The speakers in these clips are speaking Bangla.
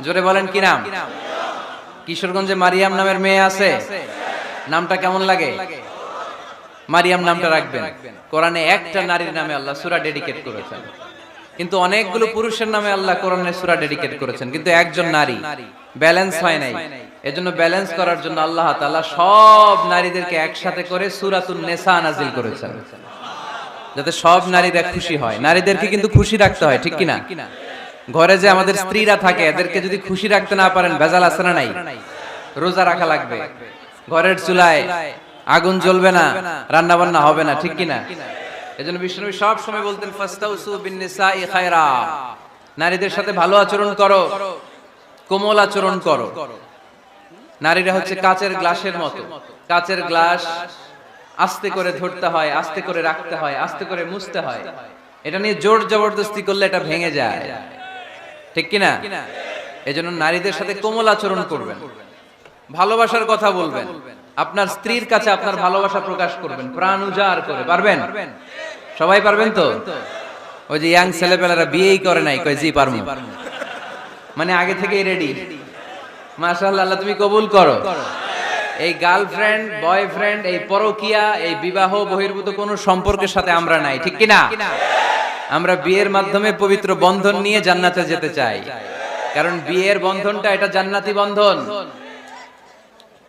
জোরে বলেন কি নাম? কিশোরগঞ্জে মারিয়াম নামের মেয়ে আছে, নামটা কেমন লাগে? মারিয়াম নামটা রাখবেন। কোরআনে একটা নারীর নামে আল্লাহ সূরা ডেডিকেট করেছেন, কিন্তু অনেকগুলো পুরুষের নামে আল্লাহ কোরআনের সূরা ডেডিকেট করেছেন, কিন্তু একজন নারী, ব্যালেন্স হয় নাই। এজন্য ব্যালেন্স করার জন্য আল্লাহ তাআলা সব নারীদেরকে একসাথে করে সূরাতুন নিসা নাজিল করেছেন, যাতে সব নারীরা খুশি হয়। নারীদেরকে কিন্তু খুশি রাখতে হয়, ঠিক কিনা? ঘরে যে আমাদের স্ত্রীরা থাকে, এদেরকে যদি খুশি রাখতে না পারেন, ভেজাল আছে না নাই? রোজা রাখা লাগবে, ঘরের চুলায় আগুন জ্বলবে না, রান্না বান্না হবে না, ঠিক কিনা? এজন্য বিশ্বনবী সব সময় বলতেন ফাস্তাউসু বিন নিসাই খায়রা, নারীদের সাথে ভালো আচরণ করো, কোমল আচরণ করো। নারীরা হচ্ছে কাচের গ্লাসের মতো, কাচের গ্লাস আস্তে করে ধরতে হয়, আস্তে করে রাখতে হয়, আস্তে করে মুছতে হয়। এটা নিয়ে জোর জবরদস্তি করলে এটা ভেঙে যায়, ঠিক কিনা? এজন্য নারীদের সাথে কোমল আচরণ করবেন, ভালোবাসার কথা বলবেন, আপনার স্ত্রীর কাছে আপনার ভালোবাসা প্রকাশ করবেন প্রাণ উজাড় করে। পারবেন? সবাই পারবেন তো? ওই যে ইয়াং ছেলেপেলেরা বিয়েই করে নাই, কয় জি পারবো, মানে আগে থেকেই রেডি। মাশাআল্লাহ, আল্লাহ তুমি কবুল করো। এই গার্লফ্রেন্ড বয়ফ্রেন্ড, এই পরকিয়া, এই বিবাহ বহির্ভূত কোনো সম্পর্কের সাথে আমরা নাই, ঠিক কিনা? আমরা বিয়ের মাধ্যমে পবিত্র বন্ধন নিয়ে জান্নাতে যেতে চাই, কারণ বিয়ের বন্ধনটা এটা জান্নাতি বন্ধন।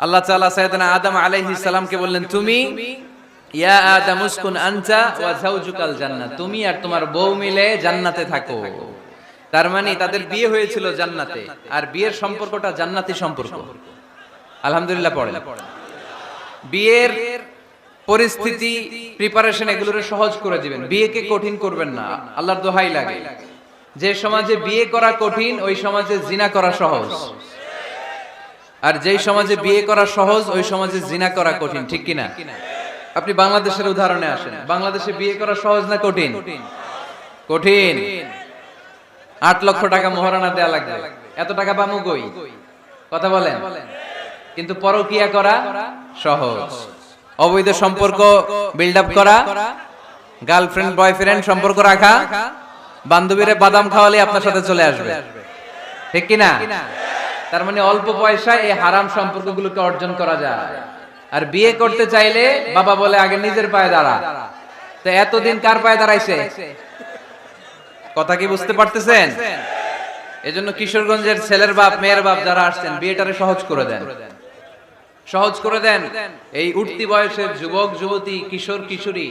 আল্লাহ তাআলা সাইয়েদনা আদম আলাইহিস সালামকে বললেন, তুমি ইয়া আদম উসকুন আনতা ওয়া যাওজুকাল জান্নাত, তুমি আর তোমার বউ মিলে জান্নাতে থাকো। তার মানে তাদের বিয়ে হয়েছিল জান্নাতে, আর বিয়ের সম্পর্কটা জান্নাতি সম্পর্ক। আলহামদুলিল্লাহ পড়েন। বিয়ের পরিস্থিতি, প্রিপারেশন এগুলোরে সহজ করে দিবেন, বিয়েকে কঠিন করবেন না। আল্লাহর দোহাই লাগে, যে সমাজে বিয়ে করা কঠিন ওই সমাজে জিনা করা সহজ, আর যেই সমাজে বিয়ে করা সহজ ওই সমাজে জিনা করা কঠিন, ঠিক কিনা? আপনি বাংলাদেশের উদাহরণে আসেন, বাংলাদেশে বিয়ে করা সহজ না কঠিন? কঠিন। 8 লক্ষ টাকা মোহরানা দেয়া লাগবে, এত টাকা পামু কই? কথা বলেন। কিন্তু পরকিয়া করা সহজ, অবৈধ সম্পর্ক বিল্ড আপ করা, গার্লফ্রেন্ড বয়ফ্রেন্ড সম্পর্ক রাখা, বান্ধবীরে বাদাম খাওয়ালে আপনার সাথে চলে আসবে, ঠিক কিনা? তার মানে অল্প পয়সায় এই হারাম সম্পর্কগুলোকে অর্জন করা যায়। আর বিয়ে করতে চাইলে বাবা বলে আগে নিজের পায়ে দাঁড়া। তো এতদিন কার পায়ে দাঁড়াইছে? কথা কি বুঝতে পারতেছেন? এজন্য কিশোরগঞ্জের ছেলের বাপ মেয়ের বাপ যারা আসছেন, বিয়েটারে সহজ করে দেন, সহজ করে দেন। এই উঠতি বয়সের যুবক যুবতী, কিশোর কিশোরী,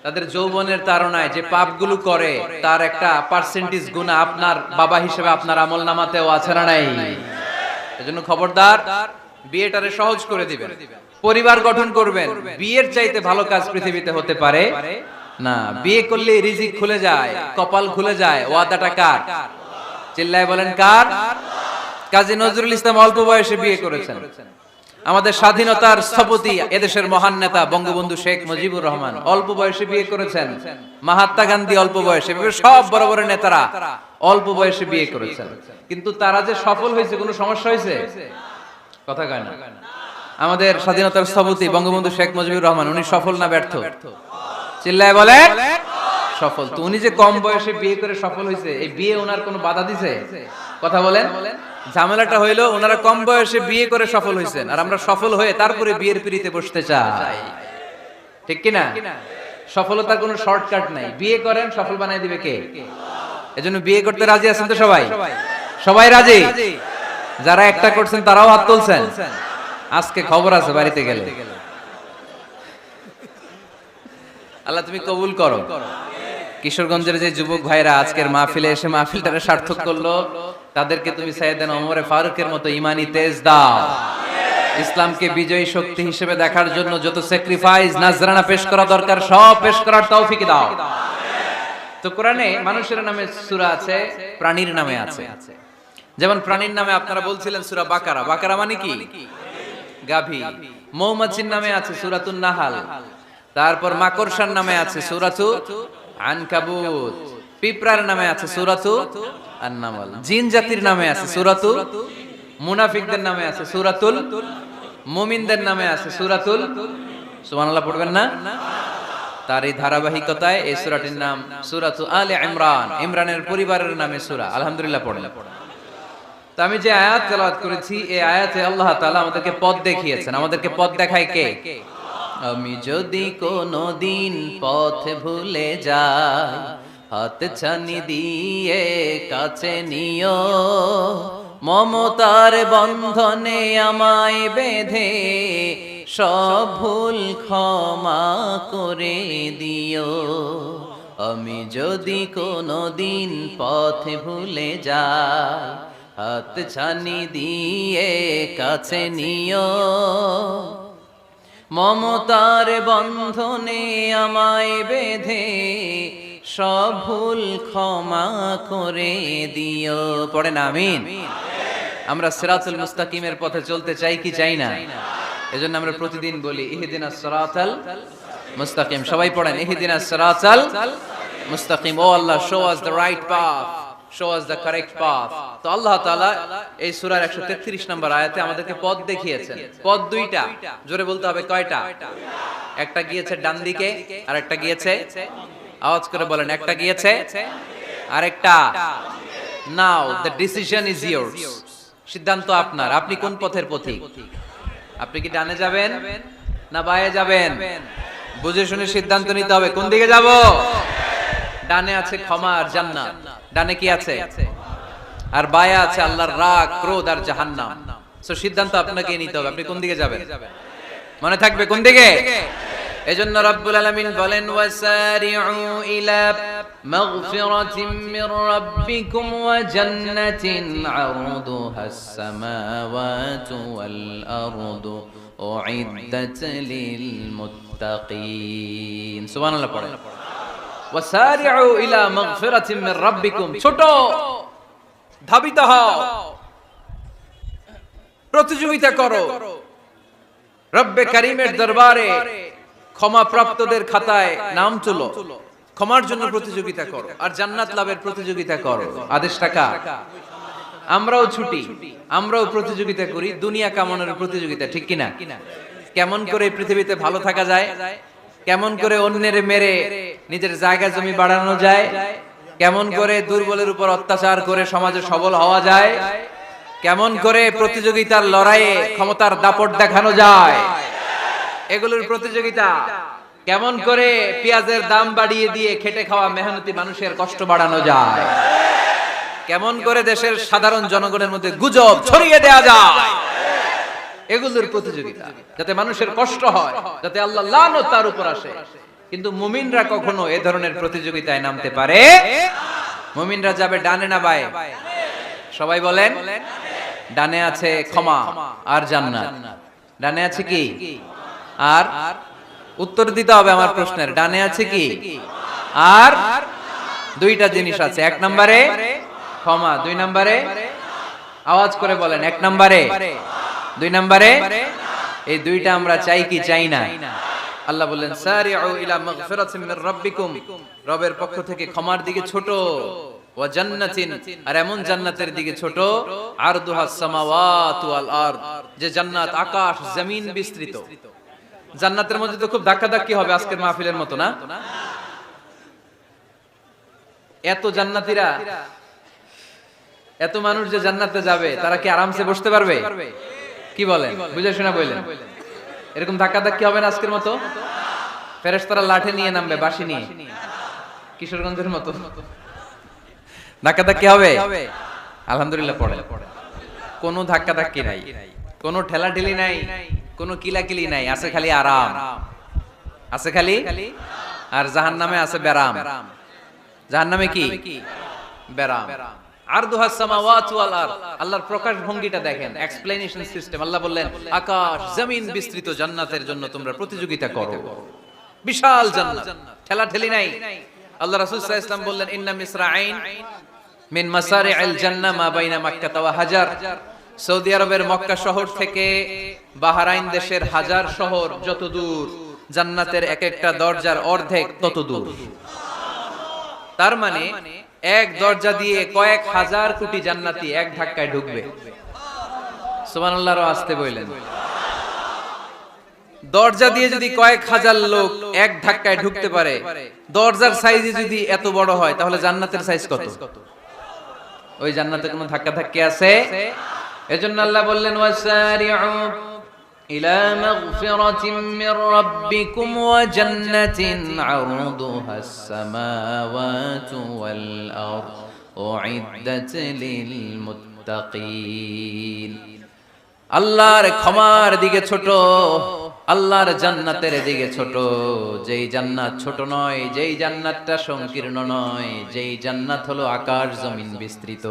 তাদের যৌবনের তাড়নায় যে পাপগুলো করে তার একটা পার্সেন্টেজ গুনাহ আপনার বাবা হিসেবে আপনার আমলনামাতেও আছে না নাই? এজন্য খবরদার, বিয়েটারে সহজ করে দিবেন, পরিবার গঠন করবেন। বিয়ের চাইতে ভালো কাজ পৃথিবীতে হতে পারে না। বিয়ে করলে রিজিক খুলে যায়, কপাল খুলে যায়। ওয়াদাটা কার? চিল্লায় বলেন কার? কাজী নজরুল ইসলাম অল্প বয়সে বিয়ে করেছেন। আমাদের স্বাধীনতার স্থপতি, এদেশের মহান নেতা বঙ্গবন্ধু শেখ মুজিবুর রহমান অল্প বয়সে বিয়ে করেছেন। মহাত্মা গান্ধী অল্প বয়সে, সব বড় বড় নেতারা অল্প বয়সে বিয়ে করেছেন। কিন্তু তারা যে সফল হয়েছে, কোনো সমস্যা হয়েছে? কথা কয় না। আমাদের স্বাধীনতার স্থপতি বঙ্গবন্ধু শেখ মুজিবুর রহমান, উনি সফল না ব্যর্থ? চিল্লায় বলেন সফল। তো উনি যে কম বয়সে বিয়ে করে সফল হয়েছে, এই বিয়ে ওনার কোনো বাধা দিছে? কথা বলেন। ঝামেলাটা হইলো ওনারা কম বয়সে বিয়ে করে সফল হয়েছেন, আর আমরা সফল হয়ে তারপরে বিয়ের পিড়িতে বসতে চাই, ঠিক কিনা? সফলতার কোনো শর্টকাট নাই। বিয়ে করেন, সফল বানাই দিবে কে? এজন্য বিয়ে করতে রাজি আছেন তো সবাই? সবাই রাজি? যারা একটা করছেন তারাও হাত তুলছেন। আজকে খবর আছে বাড়িতে গেলে। আল্লাহ তুমি কবুল করো। কিশোরগঞ্জের যে যুবক ভাইরা আজকের মাহফিলে এসে মাহফিলটারে সার্থক করলো, তাদেরকে তুমি সাইয়েদনা ওমরে ফারুকের মতো ঈমানি তেজ দাও। ইসলামকে বিজয়ী শক্তি হিসেবে দেখার জন্য যত স্যাক্রিফাইস নাজরানা পেশ করা দরকার সব পেশ করার তৌফিক দাও। তো কোরআনে মানুষের নামে সূরা আছে, প্রাণীর নামে আছে। যেমন প্রাণীর নামে আপনারা বলছিলেন সূরা বাকারা। বাকারা মানে কি? গাভী। মৌমাছির নামে আছে সূরাতুন নাহাল। তারপর মাকড়সার নামে আছে সূরাতু আনকাবুত। পিঁপড়ার নামে আছে সূরাতু আন-নামল। জিন জাতির নামে আছে সূরাতু, মুনাফিকদের নামে আছে সূরাতুল, মুমিনদের নামে আছে সূরাতুল। সুবহানাল্লাহ পড়বেন না? তার এই ধারাবাহিকতায় এই সূরাটির নাম সূরাতু আলে ইমরান। ইমরানের পরিবারের নামে সূরা। আলহামদুলিল্লাহ পড়েন। তো আমি যে আয়াত তেলাওয়াত করেছি এই আয়াতে আল্লাহ তাআলা আমাদেরকে পথ দেখিয়েছেন। আমাদেরকে পথ দেখায় কে? আমি যদি কোনদিন পথ ভুলে যাই, হাত ছানি দিয়ে কাছে নিও, মমতার বন্ধনে আমায় বেঁধে সব ভুল ক্ষমা করে দিও। আমি যদি কোনদিন পথ ভুলে যাই, হাত ছানি দিয়ে কাছে নিও, মমতার বন্ধনে আমায় বেঁধে সব ভুল ক্ষমা করে দিও। পড়েন আমিন। আমরা সিরাতুল মুস্তাকিমের পথে চলতে চাই কি চাই না? এজন্য আমরা প্রতিদিন বলি ইহদিনাস সিরাতাল মুস্তাকিম। সবাই পড়েন ইহদিনাস সিরাতাল মুস্তাকিম। ও Allah, show us the right path, show us the correct path. তো আল্লাহ তাআলা এই সূরার 133 নম্বর আয়াতে আমাদেরকে পথ দেখিয়েছেন। পথ দুইটা, জোরে বলতে হবে কয়টা? একটা গিয়েছে ডান দিকে আর একটা গিয়েছে, আওয়াজ করে বলেন, একটা গিয়েছে আর একটা। নাও দ্য ডিসিশন ইজ ইয়োরস। সিদ্ধান্ত আপনার। আপনি কোন পথের পথিক? আপনি কি ডানে যাবেন না বাঁয়ে যাবেন? বুঝে শুনে সিদ্ধান্ত নিতে হবে। কোন দিকে যাব? ডানে আছে ক্ষমা আর জান্নাত। ডানে কি আছে? আর বাঁয়ে আছে আল্লাহর রাগ, ক্রোধ আর জাহান্নাম। সো সিদ্ধান্ত আপনাকে নিতে হবে, আপনি কোন দিকে যাবেন। মনে থাকবে কোন দিকে। এজন্য রব্বুল আলামিন বলেন ওয়াসারিউ ইলা মাগফিরাতিন মির রাব্বিকুম ওয়া জান্নাতিন আরদুহাস সামাওয়াতু ওয়াল আরদু উইদ্দাত লিল মুত্তাকিন। সুবহানাল্লাহ পড়েন। ওয়াসারিউ ইলা মাগফিরাতিন মির রাব্বিকুম। ছোট, ধাবিত হও, প্রতিযোগিতা করো রব্বে কারীমের দরবারে। ক্ষমা প্রাপ্তদের খাতায় নাম তুলো, ক্ষমার জন্য প্রতিযোগিতা করো আর জান্নাত লাভের প্রতিযোগিতা করো। আদেশ টাকা। আমরাও ছুটি, আমরাও প্রতিযোগিতা করি, দুনিয়া কামানোর প্রতিযোগিতা, ঠিক কিনা? কেমন করে পৃথিবীতে ভালো থাকা যায়, কেমন করে অন্যের মেরে নিজের জায়গা জমি বাড়ানো যায়, কেমন করে দুর্বলের উপর অত্যাচার করে সমাজে সবল হওয়া যায়, কেমন করে প্রতিযোগিতার লড়াইয়ে ক্ষমতার দাপট দেখানো যায়, এগুলোর প্রতিযোগিতা। কেমন করে পেঁয়াজের দাম বাড়িয়ে দিয়ে খেটে খাওয়া মেহনতি মানুষের কষ্ট বাড়ানো যায়, কেমন করে দেশের সাধারণ জনগণের মধ্যে গুজব ছড়িয়ে দেয়া যায়, এগুলোর প্রতিযোগিতা, যাতে মানুষের কষ্ট হয়, যাতে আল্লাহ লানত তার উপর আসে। কিন্তু মুমিনরা কখনো এ ধরনের প্রতিযোগিতায় নামতে পারে। মুমিনরা যাবে ডানে না বাঁয়ে? সবাই বলেন। ডানে আছে ক্ষমা আর জান্নাত। ডানে আছে কি? আর উত্তর দিতে হবে আমার প্রশ্নের। ডানে আছে কি? আর দুইটা জিনিস আছে। এক নম্বরে ক্ষমা, দুই নম্বরে আওয়াজ করে বলেন, এক নম্বরে, দুই নম্বরে। এই দুইটা আমরা চাই কি চাই না? আল্লাহ বললেন সারিউ ইলা মাগফিরাতিন মির রাব্বিকুম, রবের পক্ষ থেকে ক্ষমার দিকে ছোট, ওয়া জান্নাতিন, আর এমন জান্নাতের দিকে ছোট, আরদুহাস সামাওয়াতু ওয়াল আরদ, যে জান্নাত আকাশ জমিন বিস্তৃত। জান্নাতের মধ্যে তো খুব ধাক্কাধাক্কি হবে আজকের মাহফিলের মতো না? এত জান্নাতীরা, এত মানুষ যে জান্নাতে যাবে, তারা কি আরামসে বসতে পারবে? কি বলেন? বুঝে শোনা বললেন। এরকম ধাক্কাধাক্কি হবে না আজকের মতো? ফেরেশতারা লাঠি নিয়ে নামবে, বাঁশি নিয়ে, কিশোরগঞ্জের মতো ধাক্কাধাক্কি হবে? আলহামদুলিল্লাহ পড়ে। কোনো ধাক্কাধাক্কি নাই, কোনো ঠেলাঠেলি নাই, কোনো কিলাকিলি নাই, আছে খালি আরাম, আছে খালি। আর জাহান্নামে আছে বেরাম। জাহান্নামে কি? বেরাম। আরদুহাস সামাওয়াতু ওয়াল আরদ। আল্লাহর প্রকাশ ভঙ্গিটা দেখেন, এক্সপ্লেনেশন সিস্টেম। আল্লাহ বললেন আকাশ জমিন বিস্তৃত জান্নাতের জন্য তোমরা প্রতিযোগিতা করো। বিশাল জান্নাত, ঠেলাঠেলি নাই। আল্লাহ রাসূল সাল্লাল্লাহু আলাইহি ওয়াসাল্লাম বললেন ইন্না মিসরাঈন মিন মাসারি'আল জান্নাহ মা বাইনা মাক্কাহ ওয়া হাজার। সৌদি আরবের মক্কা শহর থেকে বাহরাইন দেশের হাজার শহর যত দূর, জান্নাতের এক একটা দরজার অর্ধেক তত দূর। তার মানে এক দরজা দিয়ে কয়েক হাজার কোটি জান্নাতি এক ধাক্কায় ঢুকবে। সুবহানাল্লাহ আসতে বললেন। দরজা দিয়ে যদি কয়েক হাজার লোক এক ধাক্কায় ঢুকতে পারে, দরজার সাইজ যদি এত বড় হয়, তাহলে জান্নাতের সাইজ কত? ওই জান্নাতে কোনো ধাক্কা ধাক্কি আছে? এজন্য আল্লাহ বললেন ওয়াসারিউ ইলা মাগফিরাতিন মির রাব্বিকুম ওয়া জান্নাতিন আরদুহাস সামাওয়াতু ওয়াল আরদ উইদ্দাত লিল মুত্তাকিন। আল্লাহর ক্ষমার দিকে ছোট, আল্লাহর জান্নাতের দিকে ছোট। যেই জান্নাত ছোট নয়, যেই জান্নাতটা সংকীর্ণ নয়, যেই জান্নাত হলো আকাশ জমিন বিস্তৃত।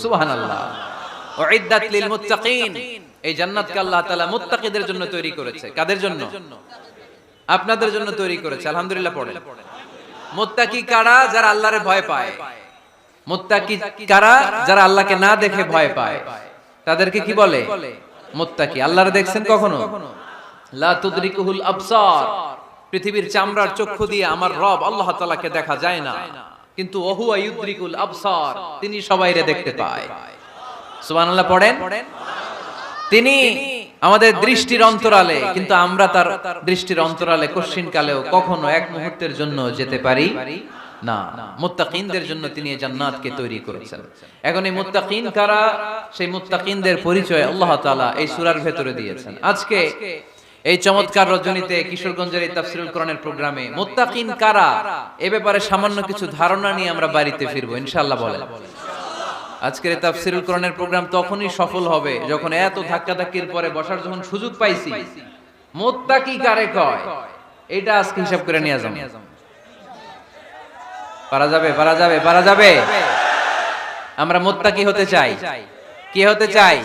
সুবহানাল্লাহ। উইদ্দাত লিল মুত্তাকিন। এই জান্নাতকে আল্লাহ তাআলা মুত্তাকিদের জন্য তৈরি করেছে। কাদের জন্য? আপনাদের জন্য তৈরি করেছে। আলহামদুলিল্লাহ পড়েন। মুত্তাকি কারা? যারা আল্লাহরে ভয় পায়। মুত্তাকি কারা? যারা আল্লাহকে না দেখে ভয় পায়। তাদেরকে কি বলে? মুত্তাকি। আল্লাহরে দেখছেন কখনো? লা তুদরিকুহুল আবসার। পৃথিবীর চামড়ার চক্ষু দিয়ে আমার রব আল্লাহ তাআলাকে দেখা যায় না, কিন্তু ওহুয়া ইউদরিকুল আবসার, তিনি সবাইরে দেখতে পায়। সুবহানাল্লাহ পড়েন। তিনি আমাদের দৃষ্টির অন্তরালে, কিন্তু আমরা তার দৃষ্টির অন্তরালে কশ্চিন কালেও কখনো এক মুহূর্তের জন্য যেতে পারি না। মুত্তাকিনদের জন্য তিনি এই জান্নাতকে তৈরি করেছেন। এখন এই মুত্তাকিন কারা? সেই মুত্তাকিনদের পরিচয় আল্লাহ তাআলা এই সূরার ভেতরে দিয়েছেন। আজকে এই চমৎকার রজনীতে কিশোরগঞ্জের এই তাফসীরুল কোরআনের প্রোগ্রামে মুত্তাকিন কারা এ ব্যাপারে সামান্য কিছু ধারণা নিয়ে আমরা বাড়িতে ফিরবো ইনশাআল্লাহ। বলেন, আজকের এই তাফসীরুল কোরআনের প্রোগ্রাম তখনই সফল হবে যখন এত ধাক্কাধাক্কির পরে বসার যখন সুযোগ পাইছি, মুত্তাকি কারে কয় এটা আজকে হিসাব করে নিয়ে যাবো। পারা যাবে? পারা যাবে? পারা যাবে? আমরা মুত্তাকি হতে চাই। কি হতে চাই?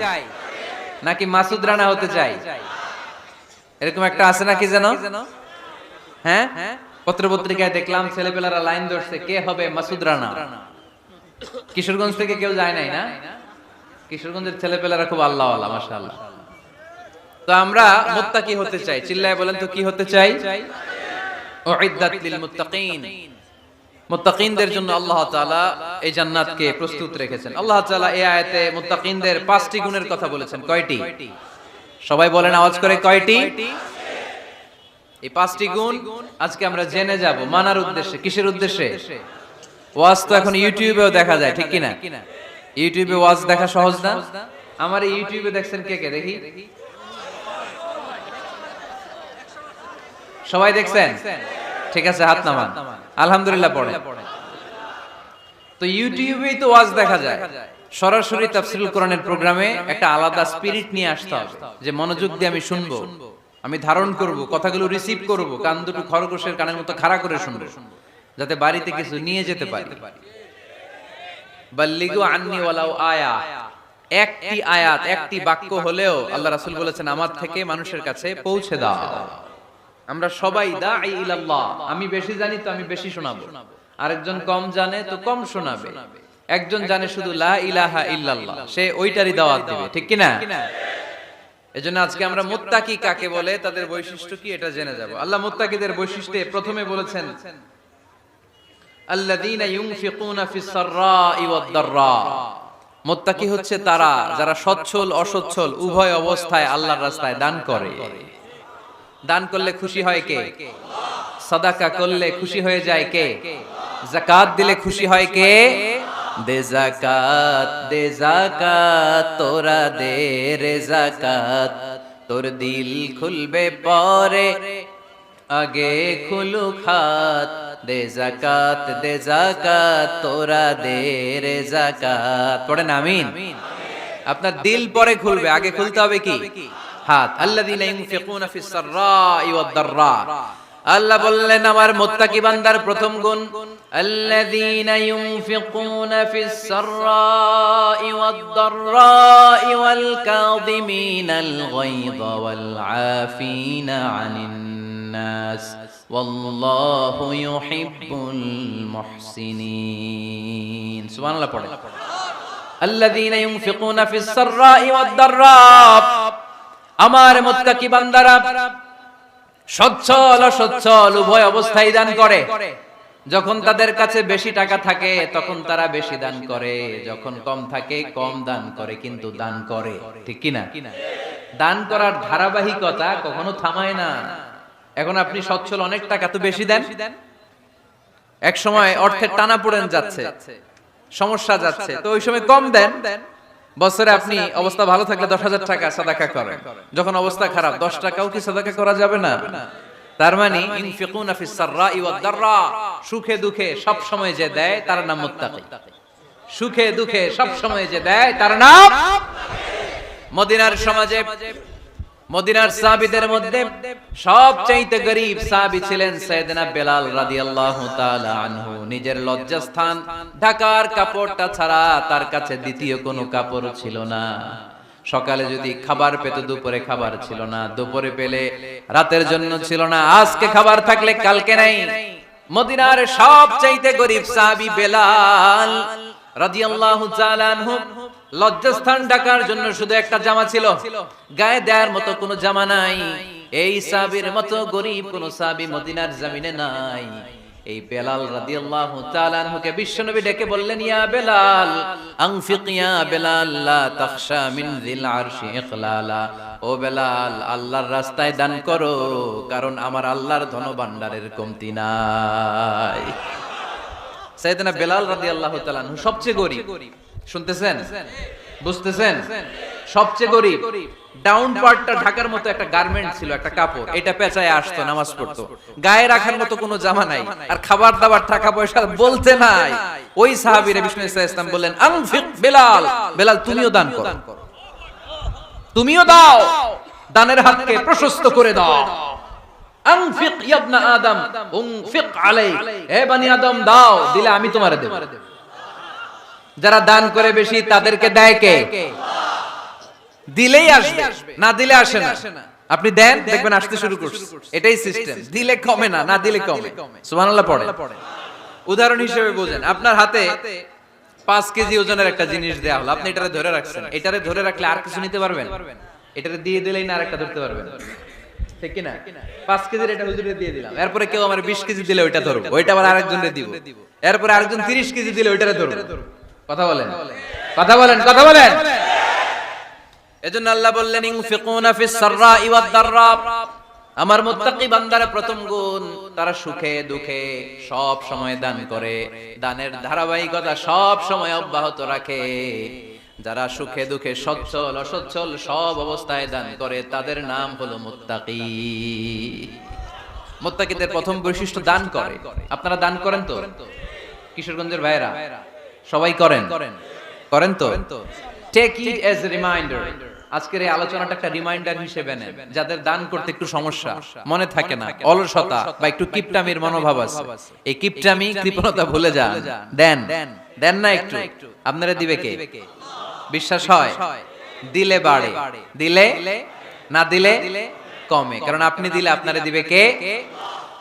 নাকি মাসুদ রানা হতে চাই? এরকম একটা আছে নাকি যেন? হ্যাঁ, পত্রপত্রিকায় দেখলাম ছেলেপেলারা লাইন ধরছে, কে হবে মাসুদ রানা। কিশোরগঞ্জ থেকে কেউ যায় নাই না? কিশোরগঞ্জের ছেলেপেলারা খুব আল্লাহওয়ালা, মাশাআল্লাহ। তো আমরা মুত্তাকি হতে চাই। চিল্লায় বলেন তো কি হতে চাই? উইদ্দাত লিল মুত্তাকিন। মুত্তাকিনদের জন্য আল্লাহ তাআলা এই জান্নাতকে প্রস্তুত রেখেছেন। আল্লাহ তাআলা এই আয়াতে মুত্তাকিনদের 5টি গুণের কথা বলেছেন। কয়টি? সবাই বলেন আওয়াজ করে, কয়টি? এই 5টি গুণ আজকে আমরা জেনে যাব মানার উদ্দেশ্যে। কিসের উদ্দেশ্যে? ওয়াজ তো এখন ইউটিউবেও দেখা যায়, ঠিক কি না? ইউটিউবে ওয়াজ দেখা সহজ না? আমার এই ইউটিউবে দেখছেন কে কে? দেখি সবাই দেখছেন? ঠিক আছে, হাত নামান। আলহামদুলিল্লাহ পড়ে। তো ইউটিউবেই তো ওয়াজ দেখা যায়। সরাসরি তাফসীরুল কোরআনের প্রোগ্রামে একটা আলাদা স্পিরিট নিয়ে আসতে হবে, যে মনোযোগ দিয়ে আমি শুনবো, আমি ধারণ করব, কথাগুলো রিসিভ করব, কান দুটো খরগোশের কানের মতো খাড়া করে শুনবো, যাতে বাড়িতে কিছু নিয়ে যেতে পারি। বাল্লিগু আন্নি ওয়ালাউ আয়া। একটি আয়াত, একটি বাক্য হলেও আল্লাহ রাসূল বলেছেন আমার থেকে মানুষের কাছে পৌঁছে দাও। আমরা সবাই দাঈ ইলাল্লাহ। আমি বেশি জানি তো আমি বেশি শোনাবো, আরেকজন কম জানে তো কম শোনাবে। একজন জানে শুধু লা ইলাহা ইল্লাল্লাহ, সে ওইটারই দাওয়াত দিবে, ঠিক কি না? এজন্য আজকে আমরা মুত্তাকি কাকে বলে, তাদের বৈশিষ্ট্য কি, এটা জেনে যাব। আল্লাহ মুত্তাকিদের বৈশিষ্ট্যে প্রথমে বলেছেন আল্লাযীনা ইউনফিকুনা ফিস সাররাই ওয়াদ দাররা। মুত্তাকি হচ্ছে তারা যারা সচ্ছল অসচ্ছল উভয় অবস্থায় আল্লাহর রাস্তায় দান করে। দান করলে খুশি হয় কে? সাদাকা করলে খুশি হয়ে যায় কে? যাকাত দিলে খুশি হয় কে? দে যাকাত, দে যাকাত, তোরা দে রে যাকাত, তোর দিল খুলবে পরে আগে খুলুক হাত। দে যাকাত, দে যাকাত, তোরা দে রে যাকাত। পড়েন আমিন। আপনার দিল পরে খুলবে, আগে খুলতে হবে কি? হাত। আল্লাযীনা ইউনফিকুনা ফিস সাররাই ওয়াদ দাররা। আল্লাহ বললেন আমার মুত্তাকি বান্দার প্রথম গুণ আল্লাযীনা ইউনফিকুনা ফিস সাররাই ওয়াদ দাররাই ওয়াল কাযিমিনাল গায়যা ওয়াল আফিনা আনিন নাস ওয়াল্লাহু ইউহিব্বুল মুহসিনিন। সুবহানাল্লাহ পড়ে। আল্লাযীনা ইউনফিকুনা ফিস সাররাই ওয়াদ দাররা। আমার মুত্তাকি বান্দারা সচ্ছল অসচ্ছল উভয় অবস্থায় দান করে। যখন তাদের কাছে বেশি টাকা থাকে তখন তারা বেশি দান করে, যখন কম থাকে কম দান করে, কিন্তু দান করে, ঠিক কি না? দান করার ধারাবাহিকতা কখনো থামায় না। এখন আপনি সচ্ছল, অনেক টাকা তো বেশি দেন, এক সময় অর্থের টানাপোড়েন যাচ্ছে, সমস্যা যাচ্ছে, তো ওই সময় কম দেন। বছরে আপনি অবস্থা ভালো থাকলে 10,000 টাকা সাদাকা করেন, যখন অবস্থা খারাপ 10 টাকাও কি সাদাকা করা যাবে না? তার মানে ইনফিকুনা ফিস সাররাই ওয়াদ দাররা, সুখে দুঃখে সব সময় যে দেয় তার নাম মুত্তাকি। সুখে দুঃখে সব সময় যে দেয় তার নাম। মদিনার সমাজে মদিনার সাহাবীদের মধ্যে সবচাইতে গরীব সাহাবী ছিলেন সাইয়েদনা বেলাল রাদিয়াল্লাহু তাআলা আনহু। নিজের লজ্জাস্থান ঢাকার কাপড়টা ছাড়া তার কাছে দ্বিতীয় কোনো কাপড় ছিল না। সকালে যদি খাবার পেত, দুপুরে খাবার ছিল না, দুপুরে পেলে রাতের জন্য ছিল না, আজকে খাবার থাকলে কালকে নাই। মদিনার সবচাইতে গরীব সাহাবী বেলাল রাদিয়াল্লাহু তাআলা আনহু লজ্জাস্থান ঢাকার জন্য শুধু একটা জামা ছিল, গায়ে দেওয়ার মতো কোনো জামা নাই। এই সাহাবীর মতো গরীব কোন সাহাবী মদিনার জমিনে নাই। এই বেলাল রাদিয়াল্লাহু তাআলা আনহুকে বিশ্বনবী ডেকে বললেন, ইয়া বেলাল আনফিক ইয়া বেলাল লা তাখশা মিন যিল আরশি ইকলালা। ও বেলাল, আল্লাহর রাস্তায় দান করো, কারণ আমার আল্লাহর ধনভাণ্ডারের কমতি নাই। সাইয়েদনা বেলাল রাদিয়াল্লাহু তাআলা আনহু সবচেয়ে গরীব। শুনতেছেন, বুঝতেছেন? সবচেয়ে গরীব। ডাউন পার্টটা ঢাকার মতো একটা গার্মেন্ট ছিল, একটা কাপড়, এটা পেঁচায় আসতো, নামাজ পড়তো। গায়ে রাখার মতো কোনো জামা নাই, আর খাবার দাবার টাকা পয়সা বলতে নাই। ওই সাহাবীরে বিষ্ণু ইসা ইসলাম বললেন, আনফিক বেলাল, বেলাল তুমিও দান করো, তুমিও দাও, দানের হাতকে প্রশস্ত করে দাও। আনফিক ইয়া ইবনা আদম উনফিক আলাই, হে বনি আদম দাও, দিলে আমি তোমারে দেব। যারা দান করে বেশি তাদেরকে দেয় কে? দিলেই আসবে, না দিলে আসে না। আপনি দেন, দেখবেন আসতে শুরু করছে। এটাই সিস্টেম। দিলে কমে না, না দিলে কমে। সুবহানাল্লাহ পড়ে। উদাহরণ হিসেবে বুঝেন, আপনার হাতে 5 কেজি ওজনের একটা জিনিস দেয়া হলো, আপনি এটারে ধরে রাখছেন। এটারে ধরে রাখলে আর কিছু নিতে পারবেন? এটারে দিয়ে দিলেই না আরেকটা ধরতে পারবেন, ঠিক কি না? 5 কেজির এটা হুজুরে দিয়ে দিলাম, এরপরে কেউ আমার 20 কেজি দিলে ওইটা ধরব, ওইটা আবার আরেকজনকে দিব, এরপরে আরেকজন 30 কেজি দিলে ওইটারে ধরব। কথা বলেন, কথা বলেন, কথা বলেন। এজন্য আল্লাহ বললেন, ইনফিকুনা ফিস সাররাই ওয়াদ দাররা। আমার মুত্তাকি বান্দারা প্রথম গুণ, তারা সুখে দুঃখে সব সময় দান করে, দানের ধারাবাহিকতা সব সময় অব্যাহত রাখে। যারা সুখে দুঃখে সচ্ছল অসচ্ছল সব অবস্থায় দান করে, তাদের নাম হলো মুত্তাকি। মুত্তাকিদের প্রথম বৈশিষ্ট্য দান করে। আপনারা দান করেন তো? কিশোরগঞ্জের ভাইরা সবাই করেন? করেন তো? Take it as a reminder. আজকের এই আলোচনাটা একটা রিমাইন্ডার হিসেবে নেন। যাদের দান করতে একটু সমস্যা, মনে থাকে না, অলসতা বা একটু কিপটামির মনোভাব আছে, এই কিপটামি কৃপণতা ভুলে যান। দেন, দেন না একটু, আপনারা দিবে কে? বিশ্বাস হয়? দিলে বাড়ে, দিলে না দিলে কমে, কারণ আপনি দিলে আপনারে দিবে কে?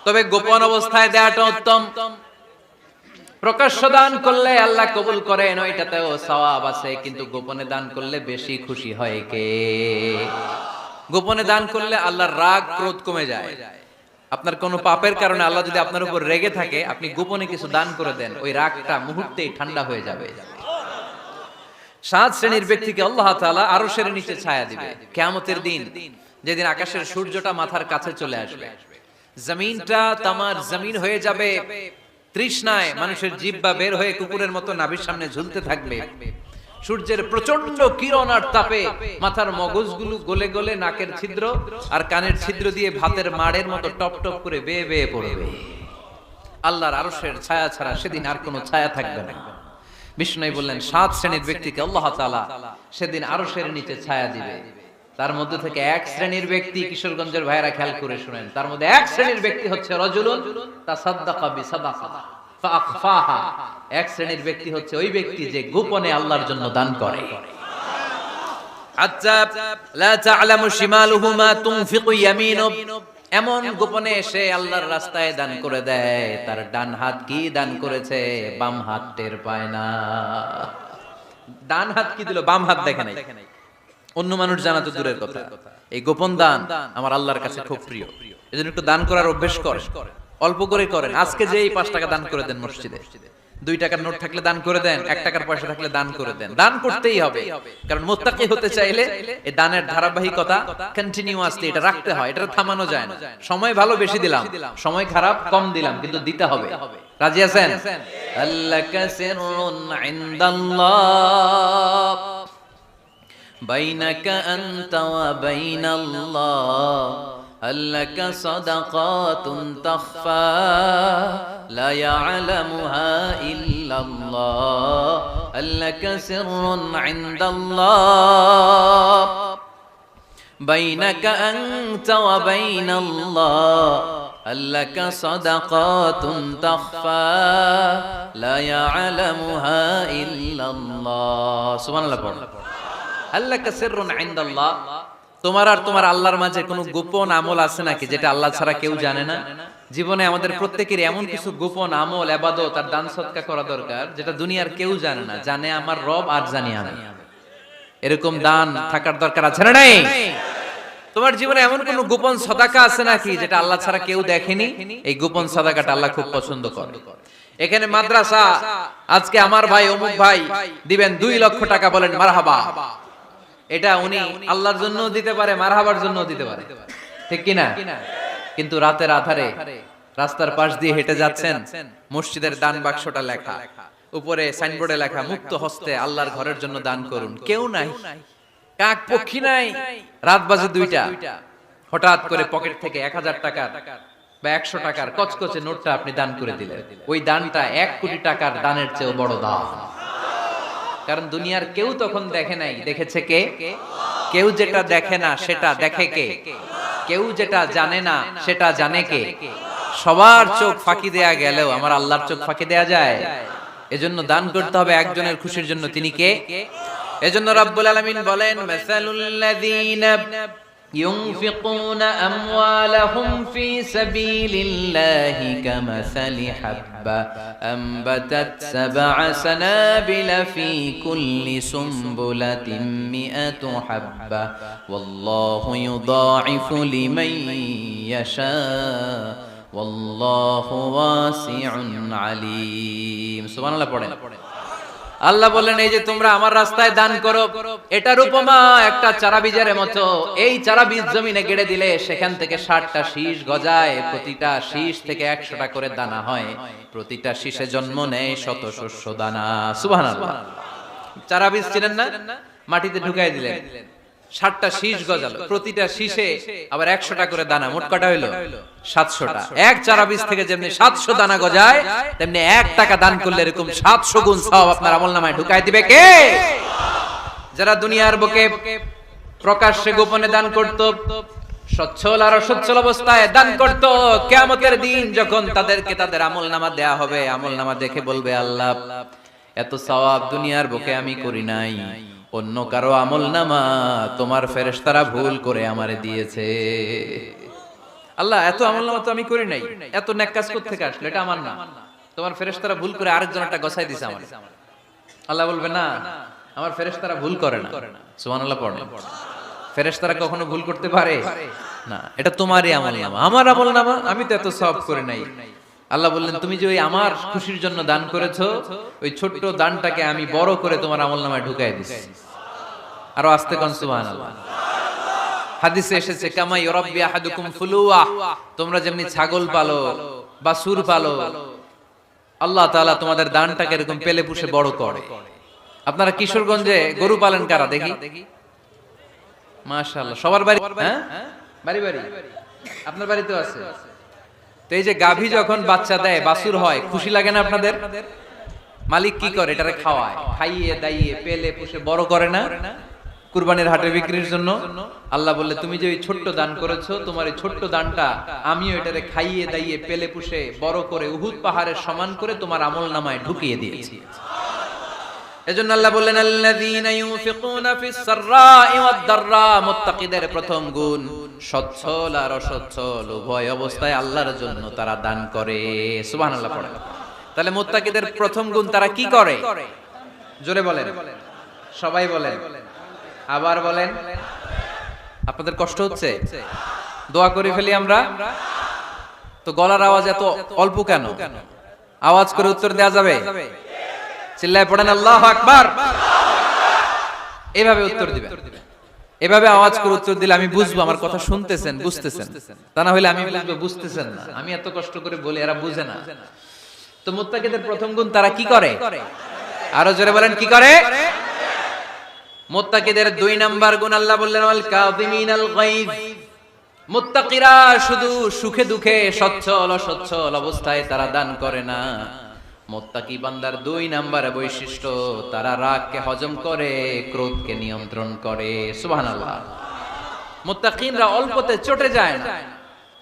তবে গোপন অবস্থায় দেওয়াটা উত্তম। প্রকাশ্য দান করলে আল্লাহ কবুল করেন, ওইটাতেও সওয়াব আছে, কিন্তু গোপনে দান করলে বেশি খুশি হয় কে? গোপনে দান করলে আল্লাহর রাগ ক্রোধ কমে যায়। আপনার কোনো পাপের কারণে আল্লাহ যদি আপনার উপর রেগে থাকে, আপনি গোপনে কিছু দান করে দেন, ওই রাগটা মুহূর্তেই ঠান্ডা হয়ে যাবে। 7 শ্রেণীর ব্যক্তিকে আল্লাহ তাআলা আরশের নিচে ছায়া দিবে কিয়ামতের দিন, যেদিন আকাশের সূর্যটা মাথার কাছে চলে আসবে, জমিনটা তামার জমিন হয়ে যাবে, তৃষ্ণায় মানুষের জিহ্বা বের হয়ে কুকুরের মতো নাভির সামনে ঝুলতে থাকবে। সূর্যের প্রচন্ড কিরণ আর তাপে মাথার মগজগুলো গলে গলে নাকের ছিদ্র আর কানের ছিদ্র দিয়ে ভাতের মাড়ের মতো টপ টপ করে বেয়ে বেয়ে পড়বে। আল্লাহর আরশের ছায়া ছাড়া সেদিন আর কোনো ছায়া থাকবে না। বিষ্ণু বললেন, 7 শ্রেণীর ব্যক্তিকে আল্লাহ তাআলা সেদিন আরশের নিচে ছায়া দিবে। তার মধ্যে থেকে 1 শ্রেণীর ব্যক্তি, কিশোরগঞ্জের ভাইরা খেয়াল করে শুনেন, তার মধ্যে 1 শ্রেণীর ব্যক্তি হচ্ছে রাজুলুন তাসাদ্দাকা বিসাদাকা ফাআখফাহা। 1 শ্রেণীর ব্যক্তি হচ্ছে ওই ব্যক্তি যে গোপনে আল্লাহর জন্য দান করে। আচ্ছা, লা তা'লামু শিমালুহু মা তুনফিকু ইয়ামিনু, এমন গোপনে এসে আল্লাহর রাস্তায় দান করে দেয়, তার ডান হাত কি দান করেছে বাম হাত টের পায় না। ডান হাত কি দিল, বাম হাত দেখে নাই। অন্য মানুষ জানা তো দূরের কথা, এই গোপন দান আমার আল্লাহর কাছে খুব প্রিয়। এজন্য একটু দান করার অভ্যাস করেন, অল্প করে করেন। আজকে যে এই 5 টাকা দান করে দেন মসজিদে, 2 টাকার নোট থাকলে দান করে দেন, 1 টাকার পয়সা থাকলে দান করে দেন। দান করতেই হবে, কারণ মুত্তাকি হতে চাইলে এই দানের ধারাবাহিকতা কন্টিনিউয়াসলি এটা রাখতে হয়, এটা থামানো যায় না। সময় ভালো বেশি দিলাম, সময় খারাপ কম দিলাম, কিন্তু দিতে হবে। রাজি আছেন? আল্লাকা সিররুন ইনদাল্লাহ বাইনাকা আনতা ওয়া বাইনাল্লাহ لك صدقات تخفى لا يعلمها إلا الله لك سر عند الله بينك أنت وبين الله لك صدقات تخفى لا يعلمها إلا الله سبحان الله لك سر عند الله তোমার আর তোমার আল্লাহর মাঝে কোনো গোপন আমল আছে নাকি যেটা আল্লাহ ছাড়া কেউ জানে না? জীবনে আমাদের প্রত্যেকের এমন কিছু গোপন আমল, ইবাদত আর দান সদকা করা দরকার যেটা দুনিয়ার কেউ জানে না, জানে আমার রব আর জানি আমি। এরকম দান থাকার দরকার আছে না নাই? তোমার জীবনে এমন কোন গোপন সাদাকা আছে নাকি যেটা আল্লাহ ছাড়া কেউ দেখেনি? এই গোপন সাদাকাটা আল্লাহ খুব পছন্দ করে। এখানে মাদ্রাসা আজকে আমার ভাই অমুক ভাই দিবেন 2 লক্ষ টাকা, বলেন মারহাবা। এটা উনি আল্লাহর জন্য দিতে পারে, মারহাবার জন্য দিতে পারে, ঠিক কি না? কিন্তু রাতের আধারে রাস্তার পাশ দিয়ে হেঁটে যাচ্ছেন, মসজিদের দান বাক্সটা লেখা, উপরে সাইনবোর্ডে লেখা মুক্ত হস্তে আল্লাহর ঘরের জন্য দান করুন। কেউ নাই, কাক পক্ষী নাই, রাত বাজে 2টা, হঠাৎ করে পকেট থেকে 1000 টাকার বা 100 টাকার কচকচে নোটটা আপনি দান করে দিলেন। ওই দানটা 1 কোটি টাকার দানের চেয়েও বড় দান। কারণ দুনিয়ার কেউ তখন দেখে নাই, দেখেছে কে? কেউ যেটা দেখে না সেটা দেখে কে? কেউ যেটা জানে না সেটা জানে কে? সবার চোখ ফাঁকি দেয়া গেলেও আমার আল্লাহর চোখ ফাঁকি দেয়া যায়? এজন্য দান করতে হবে একজনের খুশির জন্য। তিনি কে? এজন্য রাব্বুল আলামিন বলেন, মাসালুল লাযীনা ইউনফিকুনা আমওয়ালাহুম ফি সাবিলিল্লাহি কামাসালি হাব্বা আমবাতাত সাবআ সানাবিলা ফি কুল্লি সুমবুলাতিন মিআতু হাব্বা ওয়াল্লাহু ইউদাঈফু লিমান ইয়াশা ওয়াল্লাহু ওয়াসিউন আলীম। সুবহানাল্লাহ পড়েন। আল্লাহ বলেন, এই যে তোমরা আমার রাস্তায় দান করো, এটার উপমা একটা চারা বীজের মতো। এই চারা বীজ জমিনে গেড়ে দিলে সেখান থেকে 60টা শীষ গজায়, প্রতিটা শীষ থেকে 100টা করে দানা হয়, প্রতিটা শীষে জন্ম নেয় শত শস্য দানা। সুবহানাল্লাহ। চারা বীজ ছিলেন না, মাটিতে ঢুকাই দিলেন, 60টা শীষ গজালো, প্রতিটা শীষে আবার 100টা করে দানা, মোট কটা হইলো 700টা। এক চারা বীজ থেকে যেমনি 700 দানা গজায়, তেমনি 1 টাকা দান করলে এরকম 700 গুণ সওয়াব আপনার আমলনামায় ঢুকাই দিবে কে? যারা দুনিয়ার বুকে প্রকাশ্যে গোপনে দান করত, সচ্ছল আর অসচ্ছল অবস্থায় দান করত, কিয়ামতের দিন যখন তাদেরকে তাদের আমলনামা দেয়া হবে, আমলনামা দেখে বলবে, আল্লাহ এত সওয়াব দুনিয়ার বুকে আমি করি নাই, অন্য কারো আমলনামা তোমার ফেরেশতারা ভুল করে আমারে দিয়েছে। আল্লাহ এত আমলনামা তো আমি করি নাই, এত নেক কাজ করতে থেকে আসলো, এটা আমার না, তোমার ফেরেশতারা ভুল করে আরেকজনটা গছাই দিয়েছে আমার। আল্লাহ বলবে, না, আমার ফেরেশতারা ভুল করে না। সুবহানাল্লাহ পড়েন। ফেরেশতারা কখনো ভুল করতে পারে না, এটা তোমারই আমলনামা, আমার আমলনামা, আমি তো এত সওয়াব করি নাই। আল্লাহ বললেন, তুমি যে ওই আমার খুশির জন্য দান করেছো, ওই ছোট্ট দানটাকে আমি বড় করে তোমার আমলনামায় ঢুকাই দিছি। আরো আস্তে কোন সুবহানাল্লাহ। হাদিসে এসেছে, কামা ইউরাব্বি আহাদুকুম ফুলুয়া, তোমরা যেমনি ছাগল পালো, বাছুর পালো, আল্লাহ তাআলা তোমাদের দানটাকে এরকম পেলে পুষে বড় করে। আপনারা কিশোরগঞ্জে গরু পালন কারা দেখি? মাশাআল্লাহ, সবার বাড়ি, হ্যাঁ বাড়ি বাড়ি, আপনার বাড়িতেও আছে। তো এই যে গাভী যখন বাচ্চা দেয়, বাছুর হয়, খুশি লাগে না আপনাদের? মালিক কি করে? এটারে খাওয়ায়, খাইয়ে দাইয়ে পেলে পুষে বড় করে না? কুরবানির হাটে বিক্রির জন্য। আল্লাহ বললে, তুমি যে ওই ছোট্ট দান করেছো, তোমার এই ছোট্ট দানটা আমিও এটারে খাইয়ে দাইয়ে পেলে পুষে বড় করে উহুদ পাহাড়ের সমান করে তোমার আমলনামায় ঢুকিয়ে দিয়েছি। এজন্য আল্লাহ বললেন, আল্লাযীনা ইউনফিকুনা ফিস সাররাই ওয়াদ দাররা, মুত্তাকিদের প্রথম গুণ সচ্ছল আর অসচ্ছল উভয় অবস্থায় আল্লাহর জন্য তারা দান করে। সুবহানাল্লাহ পড়েন। তাহলে মুত্তাকিদের প্রথম গুণ, তারা কি করে? জোরে বলেন, সবাই বলেন, আবার বলেন। আপনাদের কষ্ট হচ্ছে? দোয়া করে ফেলি আমরা তো, গলার আওয়াজ এত অল্প কেন? আওয়াজ করে উত্তর দেওয়া যাবে? চিল্লায় পড়েন আল্লাহু আকবার। এভাবে উত্তর দিবেন। এভাবে আওয়াজ করে উত্তর দিলে আমি বুঝবো আমার কথা শুনতেছেন, বুঝতেছেন। তা না হলে আমি বুঝবো বুঝতেছেন না, আমি এত কষ্ট করে বলি এরা বুঝে না। তো মুত্তাকিদের প্রথম গুণ তারা কি করে? আরো জোরে বলেন কি করে? মুত্তাকিদের 2 নাম্বার গুণ আল্লাহ বললেন ওয়াল কাযিমিনাল গায়জ। মুত্তাকিরা শুধু সুখে দুঃখে সচ্ছল অসচ্ছল অবস্থায় তারা দান করে না। মুত্তাকি বান্দার 2 নাম্বার বৈশিষ্ট্য, তারা রাগকে হজম করে, ক্রোধকে নিয়ন্ত্রণ করে। সুবহানাল্লাহ। মুত্তাকিনরা অল্পতে চটে যায় না,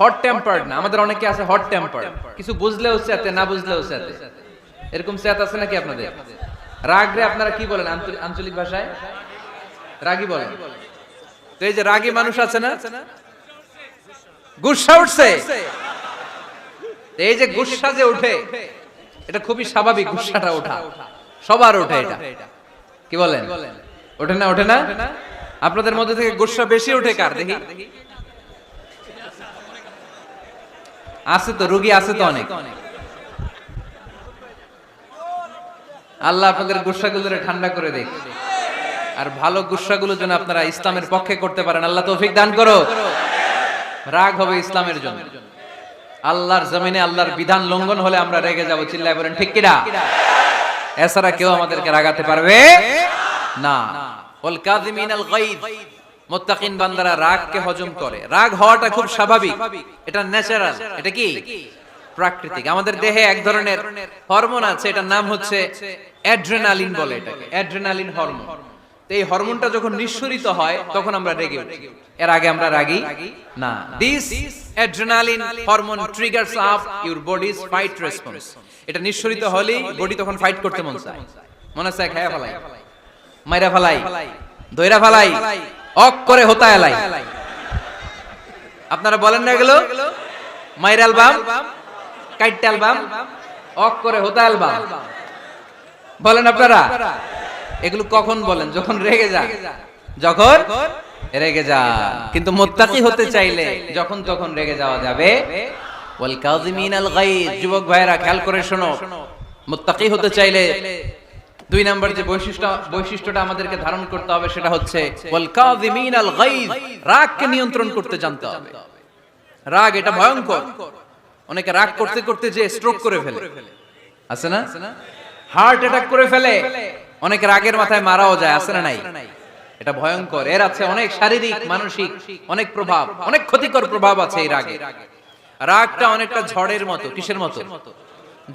হট টেম্পার্ড না। আমাদের অনেকে আছে হট টেম্পার্ড, কিছু বুঝলেও সাথে না বুঝলেও সাথে, এরকম স্যাত আছে নাকি আপনাদের? রাগরে আপনারা কি বলেন আঞ্চলিক ভাষায়? রাগী বলেন। তো এই যে রাগী মানুষ আছে না, গুসা উঠছে, এই যে গুসা যে উঠে, এটা খুবই স্বাভাবিক। গুসাটা ওঠা সবার ওঠে, এটা কি বলেন? ওঠে না? ওঠে না? আপনাদের মধ্যে থেকে গুসা বেশি ওঠে কার দেখি? আছে তো, রোগী আছে তো অনেক। আল্লাহ আপনাদের গুসাগুলোরে ঠান্ডা করে দেখ, আর ভালো গুসাগুলো যেন আপনারা ইসলামের পক্ষে করতে পারেন। আল্লাহ তৌফিক দান করো। রাগ হবে ইসলামের জন্য। আল্লাহর জমিনে আল্লাহর বিধান লঙ্ঘন হলে আমরা রেগে যাব। চিল্লায় বলেন ঠিক কিনা? এছাড়া কেউ আমাদেরকে রাগাতে পারবে না। ওয়াল কাযিমিনাল গায়জ। মুত্তাকিন বান্দারা রাগকে হজম করে। রাগ হওয়াটা খুব স্বাভাবিক, এটা ন্যাচারাল, এটা কি প্রাকৃতিক। আমাদের দেহে এক ধরনের হরমোন আছে, এটার নাম হচ্ছে অ্যাড্রেনালিন বলে এটাকে, অ্যাড্রেনালিন হরমোন। তো এই হরমোনটা যখন নিঃসরিত হয় তখন আমরা রেগে উঠি। এর আগে আমরা রাগি না। This adrenaline hormone triggers up your bodies fight response. এটা নিঃসরিত হলেই বডি তখন ফাইট করতে মন চায়, মনে চায় খায়া ফেলাই, মাইরা ফেলাই, দইরা ফেলাই, অক করে হোতা এলাই। আপনারা বলেন না এগুলো? মাইরা অ্যালবাম, কাইটটা অ্যালবাম, অক করে হোতা অ্যালবাম বলেন আপনারা? এগুলো কখন বলেন? যখন রেগে যান, যখন রেগে যান। কিন্তু মুত্তাকি হতে চাইলে যখন তখন রেগে যাওয়া যাবে। ওয়াল কাযিমিনাল গায়জ। যুবক ভাইরা খেয়াল করে শোনো, মুত্তাকি হতে চাইলে 2 নাম্বার যে বৈশিষ্ট্যটা আমাদেরকে ধারণ করতে হবে সেটা হচ্ছে ওয়াল কাযিমিনাল গায়জ। রাগকে নিয়ন্ত্রণ করতে জানতে হবে। রাগ এটা ভয়ঙ্কর। অনেকে রাগ করতে করতে যে স্ট্রোক করে ফেলে, আছে না? হার্ট অ্যাটাক করে ফেলে। অনেকে রাগের মাথায় মারাও যায়, আছে না নাই? এটা ভয়ঙ্কর। এর আছে অনেক শারীরিক মানসিক অনেক প্রভাব, অনেক ক্ষতিকর প্রভাব আছে এই রাগে। রাগটা অনেকটা ঝড়ের মতো। কিসের মতো?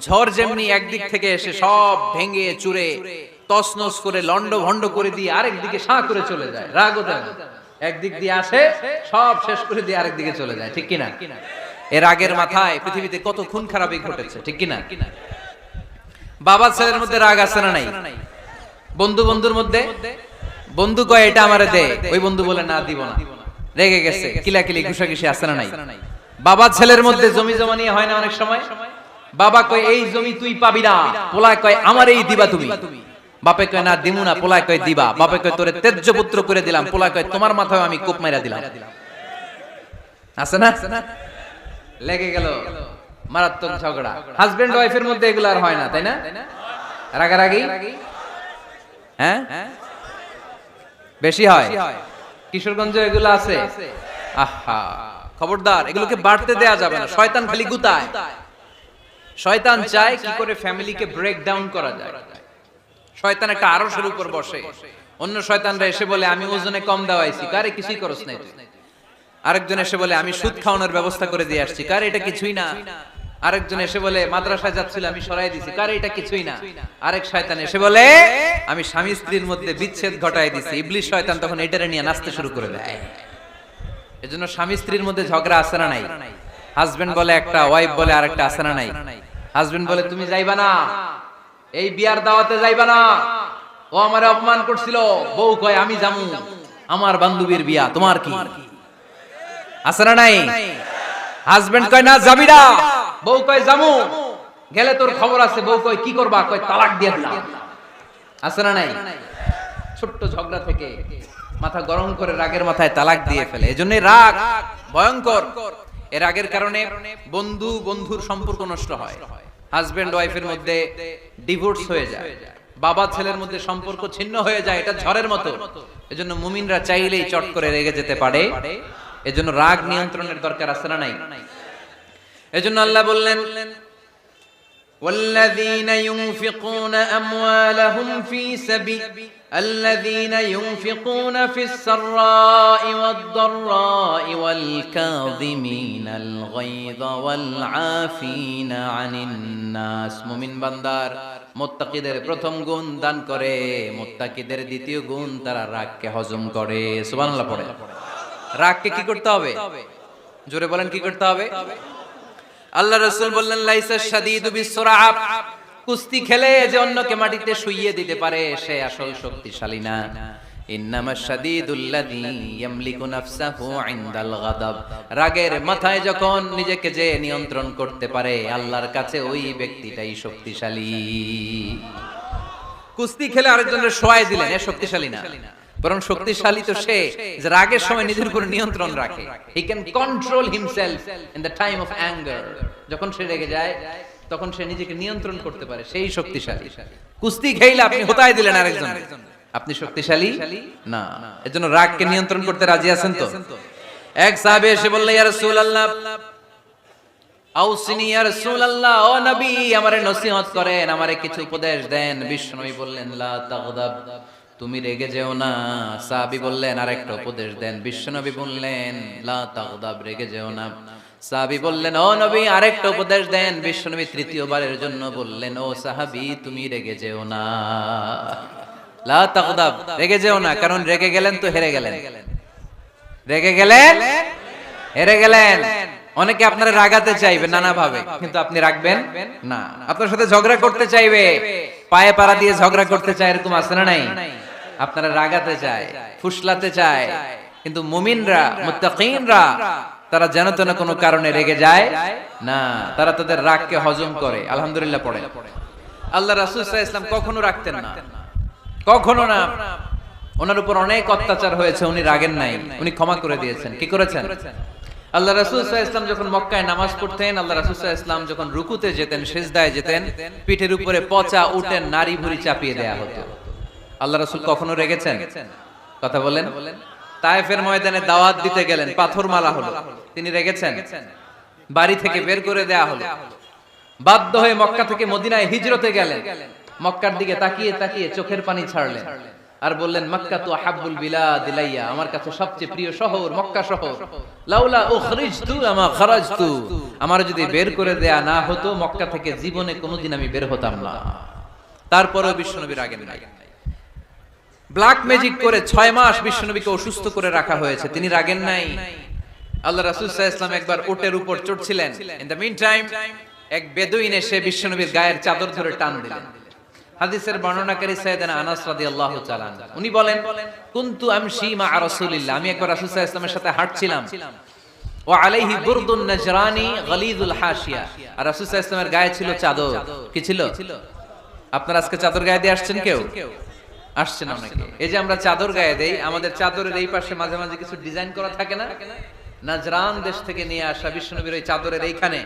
ঝড় যেমনি একদিক থেকে এসে সব ভেঙে চুরে তছনছ করে লন্ড ভন্ড করে দিয়ে আরেক দিকে সাঁ করে চলে যায়, রাগও তেমন। একদিক দিয়ে আসে সব শেষ করে দিয়ে আরেক দিকে চলে যায়, ঠিক কিনা? এর রাগের মাথায় পৃথিবীতে কত খুন খারাপি ঘটেছে, ঠিক কিনা? বাবা ছেলের মধ্যে রাগ আছে না নাই? বন্ধু বন্ধুর মধ্যে, বন্ধু কয় এটা আমারে দে, ওই বন্ধু বলে না দিব না, রেগে গেছে, কিলাকিলি ঘুষাঘুষি আছে না নাই? বাবা ছেলের মধ্যে জমি জমা নিয়ে হয় না অনেক সময়? বাবা কয় এই জমি তুই পাবি না, পোলায় কয় আমারই দিবা তুমি। বাপে কয় না দিমু না, পোলায় কয় দিবা। বাপে কয় তোরে তেজ্য পুত্র করে দিলাম, পোলায় কয় তোমার মাথায় আমি কোপ মাইরা দিলাম। আছে না? লেগে গেল, মারাত্মক ঝগড়া। হাজবেন্ড ওয়াইফের মধ্যে এগুলো আর হয় না, তাই না? রাগারাগি হ্যাঁ বেশি হয়। কিশোরগঞ্জে এগুলো আছে। আহা, খবরদার, এগুলোকে বাড়তে দেয়া যাবে না। শয়তান খালি গুতায়। শয়তান চায় কি করে ফ্যামিলিকে ব্রেক ডাউন করা যায়। শয়তান একটা আরশের উপর বসে, অন্য শয়তানরা এসে বলে আমি ওজনে কম দেওয়াইছি, কারে কিছুই করছ নাই তুই। আরেকজন এসে বলে আমি সুদ খাওয়ানোর ব্যবস্থা করে দিয়ে আসছি, কারে এটা কিছুই না। আরেকজন এসে বলে মাদ্রাসায় যাচ্ছিল আমি সরাই দিছি, কারে এটা কিছুই না। আরেক শয়তান এসে বলে আমি স্বামী স্ত্রীর মধ্যে বিচ্ছেদ ঘটায় দিছি। ইবলিশ শয়তান তখন এটারে নিয়ে নাচতে শুরু করে দেয়। এজন্য স্বামী স্ত্রীর মধ্যে ঝগড়া আছে না নাই? হাজবেন্ড বলে একটা, ওয়াইফ বলে আরেকটা, আছে না নাই? হাজবেন্ড বলে তুমি যাইবা না, এই বিয়ার দাওয়াতে যাইবা না, ও আমারে অপমান করছিল। বউ কয় আমি যামু, আমার বান্ধবীর বিয়া, তোমার কি? আছে না নাই? হাজবেন্ড কয় না যাবি না, বউ কয় যামু, গেলে তোর খবর আছে। বউ কয় কি করবা? কয় তালাক দিয়ে দিলাম। আছে না নাই? ছোট্ট ঝগড়া থেকে মাথা গরম করে রাগের মাথায় তালাক দিয়ে ফেলে। এজন্য রাগ ভয়ঙ্কর। এর রাগের কারণে বন্ধু বন্ধুর সম্পর্ক নষ্ট হয়, হাজবেন্ড ওয়াইফের মধ্যে ডিভোর্স হয়ে যায়, বাবা ছেলের মধ্যে সম্পর্ক ছিন্ন হয়ে যায়, এটা ঝড়ের মতো। এজন্য মুমিনরা চাইলেই চট করে রেগে যেতে পারে। এজন্য রাগ নিয়ন্ত্রণের দরকার আছে না নাই? এজন্য আল্লাহ বললেন, والذين ينفقون أموالهم في سبيل الذين ينفقون في السراء والضراء والكاظمين الغيظ والعافين عن الناس। মুমিন বান্দার মুত্তাকিদের প্রথম গুণ দান করে, মুত্তাকিদের দ্বিতীয় গুণ তারা রাগকে হজম করে। সুবহানাল্লাহ পড়ে। রাগকে কি করতে হবে? জোরে বলেন, কি করতে হবে? আল্লাহ রাসূল বললেন, লাইসা শাদীদু বিসসুরআ, কুস্তি খেলে যে অন্যকে মাটিতে শুইয়ে দিতে পারে সে আসল শক্তিশালী না। ইন্নামা শাদীদুল্লাযী ইয়ামলিকু নাফসাহু ইনদাল গাদাব, রাগের মাথায় যখন নিজেকে যে নিয়ন্ত্রণ করতে পারে আল্লাহর কাছে ওই ব্যক্তিটাই শক্তিশালী। কুস্তি খেলে আরেকজনের শোয়ায় দিলেন, এ শক্তিশালী না, বরং শক্তিশালী তো সে যে রাগের সময় নিজের উপর নিয়ন্ত্রণ রাখে। He can control himself in the time of anger. যখন সে রেগে যায় তখন সে নিজেকে নিয়ন্ত্রণ করতে পারে, সেই শক্তিশালী। কুস্তি খেলে আপনি হোতায় দিলেন আরেকজন, আপনি শক্তিশালী না। এজন্য রাগকে নিয়ন্ত্রণ করতে রাজি আছেন তো? এক সাহাবী এসে বলল, ইয়া রাসূলুল্লাহ আউসিনি ইয়া রাসূলুল্লাহ, ও নবী আমারে নসিহত করেন, আমারে কিছু উপদেশ দেন। বিশ্বনবী বললেন, লা তাগদাব, তুমি রেগে যেও না। সাহাবী বললেন, আরেকটা উপদেশ দেন। বিশ্বনবী বললেন, লা তাগদাব, রেগে যেও না। সাহাবী বললেন, ও নবী আরেকটা উপদেশ দেন। বিশ্বনবী তৃতীয়বারের জন্য বললেন, ও সাহাবী তুমি রেগে যেও না, লা তাগদাব, রেগে যেও না। কারণ রেগে গেলেন তো হেরে গেলেন, রেগে গেলেন হেরে গেলেন। অনেকে আপনারা রাগাতে চাইবে নানা ভাবে, কিন্তু আপনি রাখবেন না। আপনার সাথে ঝগড়া করতে চাইবে, পায়ে পাড়া দিয়ে ঝগড়া করতে চায়, এরকম আছে না নাই? আপনারা রাগাতে চায়, ফুসলাতে চায়, কিন্তু মুমিনরা, মুত্তাকিনরা তারা যেন তেন কোনো কারণে রেগে যায় না, তারা তাদের রাগকে হজম করে। আলহামদুলিল্লাহ পড়ে। আল্লাহ রাসূল সাল্লাল্লাহু আলাইহি ওয়াসাল্লাম কখনো রাখতেন না, কখনো না। ওনার উপর অনেক অত্যাচার হয়েছে, উনি রাগেন নাই, উনি ক্ষমা করে দিয়েছেন। কি করেছেন? আল্লাহ রাসূল সাল্লাল্লাহু আলাইহি ওয়াসাল্লাম যখন মক্কায় নামাজ পড়তেন, আল্লাহ রাসূল সাল্লাল্লাহু আলাইহি ওয়াসাল্লাম যখন রুকুতে যেতেন, সিজদায় যেতেন, পিঠের উপরে পচা উটের নাড়ি ভুঁড়ি চাপিয়ে দেয়া হতো। আল্লাহ রাসূল কখনো রেগেছেন? কথা বলেন। তায়েফের ময়দানে দাওয়াত দিতে গেলেন, পাথর মারা হলো, তিনি রেগেছেন? বাড়ি থেকে বের করে দেয়া হলো, বাধ্য হয়ে মক্কা থেকে মদিনায় হিজরতে গেলেন, মক্কার দিকে তাকিয়ে তাকিয়ে চোখের পানি ছাড়লেন আর বললেন, মক্কা তু আহাব্বুল বিলাদ ইলাইয়া, আমার কাছে সবচেয়ে প্রিয় শহর মক্কা শহর। লাউলা উখরিজতু আমা খারাজতু, আমার যদি বের করে দেয়া না হতো মক্কা থেকে জীবনে কোনোদিন আমি বের হতাম না। তারপরেও বিশ্বনবী রাগেন নাই। ব্ল্যাক ম্যাজিক করে 6 মাস বিশ্বনবীকে অসুস্থ করে রাখা হয়েছে, তিনি রাগেন নাই। আল্লাহ রাসূল সাল্লাল্লাহু আলাইহি ওয়াসাল্লাম একবার উটের উপর চড়ছিলেন, ইন দ্য মিন টাইম এক বেদুইন এসে বিশ্বনবীর গায়ের চাদর ধরে টান দিলেন। হাদিসের বর্ণনাকারী সাইয়েদনা আনাস রাদিয়াল্লাহু তাআলা উনি বলেন, কুনতু আমশি মা রাসূলিল্লাহ, আমি একবার রাসূল সাল্লাল্লাহু আলাইহি ওয়াসাল্লামের সাথে হাঁটছিলাম, ওয়া আলাইহি বুরদুন নাজরানি গলিযুল হাশিয়া, আর রাসূল সাল্লাল্লাহু আলাইহি ওয়াসাল্লামের গায়ে ছিল চাদর। কি ছিল? আপনারা আজকে চাদর গায়ে দিয়ে আসছেন? কেউ আসছেন অনেকে। এই যে আমরা চাদর গায়ে দেই, আমাদের চাদরের এই পাশে মাঝে মাঝে কিছু ডিজাইন করা থাকে না? নাজরান দেশ থেকে নিয়ে আসা বিশ্বনবীর ওই চাদরের এইখানে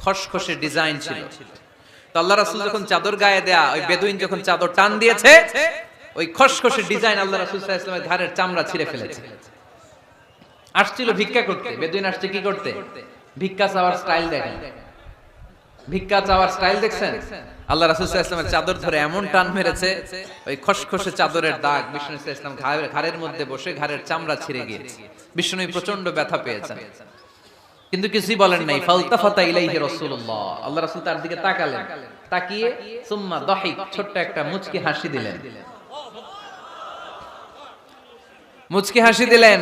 খসখসে ডিজাইন ছিল। তো আল্লাহ রাসূল যখন চাদর গায়ে দেয়া, ওই বেদুইন যখন চাদর টান দিয়েছে, ওই খসখসে ডিজাইন আল্লাহ রাসূল সাল্লাল্লাহু আলাইহি ওয়াসাল্লামের ঘাড়ের চামড়া ছিঁড়ে ফেলেছে। আসছিল ভিক্ষা করতে, বেদুইন আসছে কি করতে? ভিক্ষা চাওয়ার স্টাইল দেখেন, ভিক্ষা চাওয়ার স্টাইল দেখছেন? আল্লাহ রাসূল সাল্লাল্লাহু আলাইহি ওয়াসাল্লামের চাদর ধরে এমন টান মেরেছে, ওই খসখসে চাদরের দাগ বিশ্বনবী সাল্লাল্লাহু আলাইহি ওয়াসাল্লাম ঘাড়ের মধ্যে বসে ঘাড়ের চামড়া ছিঁড়ে গিয়েছে। বিশ্বনবী প্রচন্ড ব্যথা পেয়েছেন, কিন্তু কিছুই বলেন নাই। ফালতাফাতা ইলাইহি রাসূলুল্লাহ, আল্লাহ রাসূল তার দিকে তাকালেন, তাকিয়ে সুম্মা দাহিক, ছোট্ট একটা মুচকি হাসি দিলেন, মুচকি হাসি দিলেন।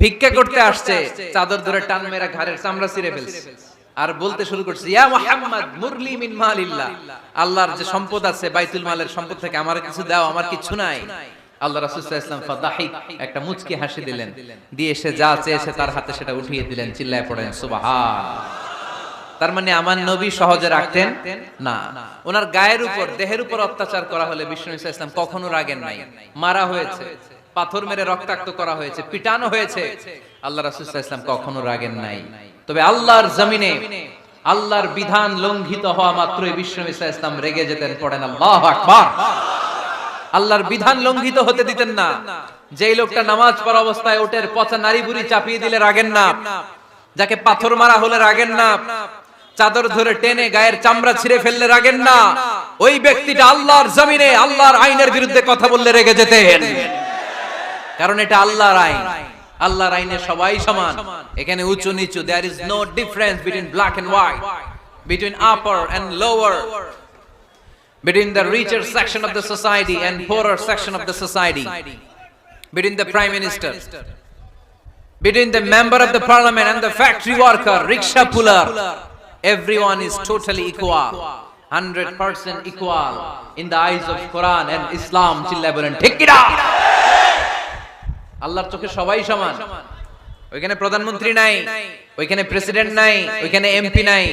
ভিক্ষা করতে আসছে, চাদর ধরে টান মেরে ঘাড়ের চামড়া ছিঁড়ে ফেলছে, আর বলতে শুরু করছে, ইয়া মুহাম্মদ মুরলি মিন মালিল্লাহ, আল্লাহর যে সম্পদ আছে বাইতুল মালের সম্পদ থেকে আমার কিছু দাও, আমার কিছু নাই। আল্লাহ রাসূল সাল্লাল্লাহু আলাইহি ওয়াসাল্লাম ফাদাহিক, একটা মুচকি হাসি দিলেন, দিয়ে সে যা চেয়েছে তার হাতে সেটা উঠিয়ে দিলেন। চিল্লায় পড়েন সুবহান। তার মানে আমার নবী সহজে রাখতেন না। ওনার গায়ের উপর, দেহের উপর অত্যাচার করা হলে বিশ্বনবী সাল্লাল্লাহু আলাইহি ওয়াসাল্লাম কখনো রাগেন নাই। মারা হয়েছে, পাথর মেরে রক্তাক্ত করা হয়েছে, পিটানো হয়েছে, আল্লাহ রাসূল সাল্লাল্লাহু আলাইহি ওয়াসাল্লাম কখনো রাগেন নাই। তবে আল্লাহর জমিনে আল্লাহর বিধান লঙ্ঘিত হওয়া মাত্রই বিশ্বনবী সাল্লাল্লাহু আলাইহি ওয়াসাল্লাম রেগে যেতেন। পড়েন আল্লাহু আকবার। আল্লাহর বিধান লঙ্ঘিত হতে দিতেন না। যেই লোকটা নামাজ পড়া অবস্থায় ওটের পচা নারী বুড়ি চাপিয়ে দিলে রাগেন না, যাকে পাথর মারা হলে রাগেন না, চাদর ধরে টেনে গায়ের চামড়া ছিঁড়ে ফেললে রাগেন না, ওই ব্যক্তিটা আল্লাহর জমিনে আল্লাহর আইনের বিরুদ্ধে কথা বললে রেগে যেতেন। কারণ এটা আল্লাহর আইন। আল্লাহর আইনে সবাই সমান। এখানে উঁচু নিচু, there is no difference between black and white, between upper and lower, between the richer section of the society and poorer section of the society, between the prime minister, between the member of the parliament and the factory worker, rickshaw puller. Everyone is totally equal, 100% equal in the eyes of Quran and Islam. চিল্লায় বলেন ঠিক কি না? আল্লাহর চোখে সবাই সমান। ওইখানে প্রধানমন্ত্রী নাই, ওইখানে প্রেসিডেন্ট নাই, ওইখানে এমপি নাই,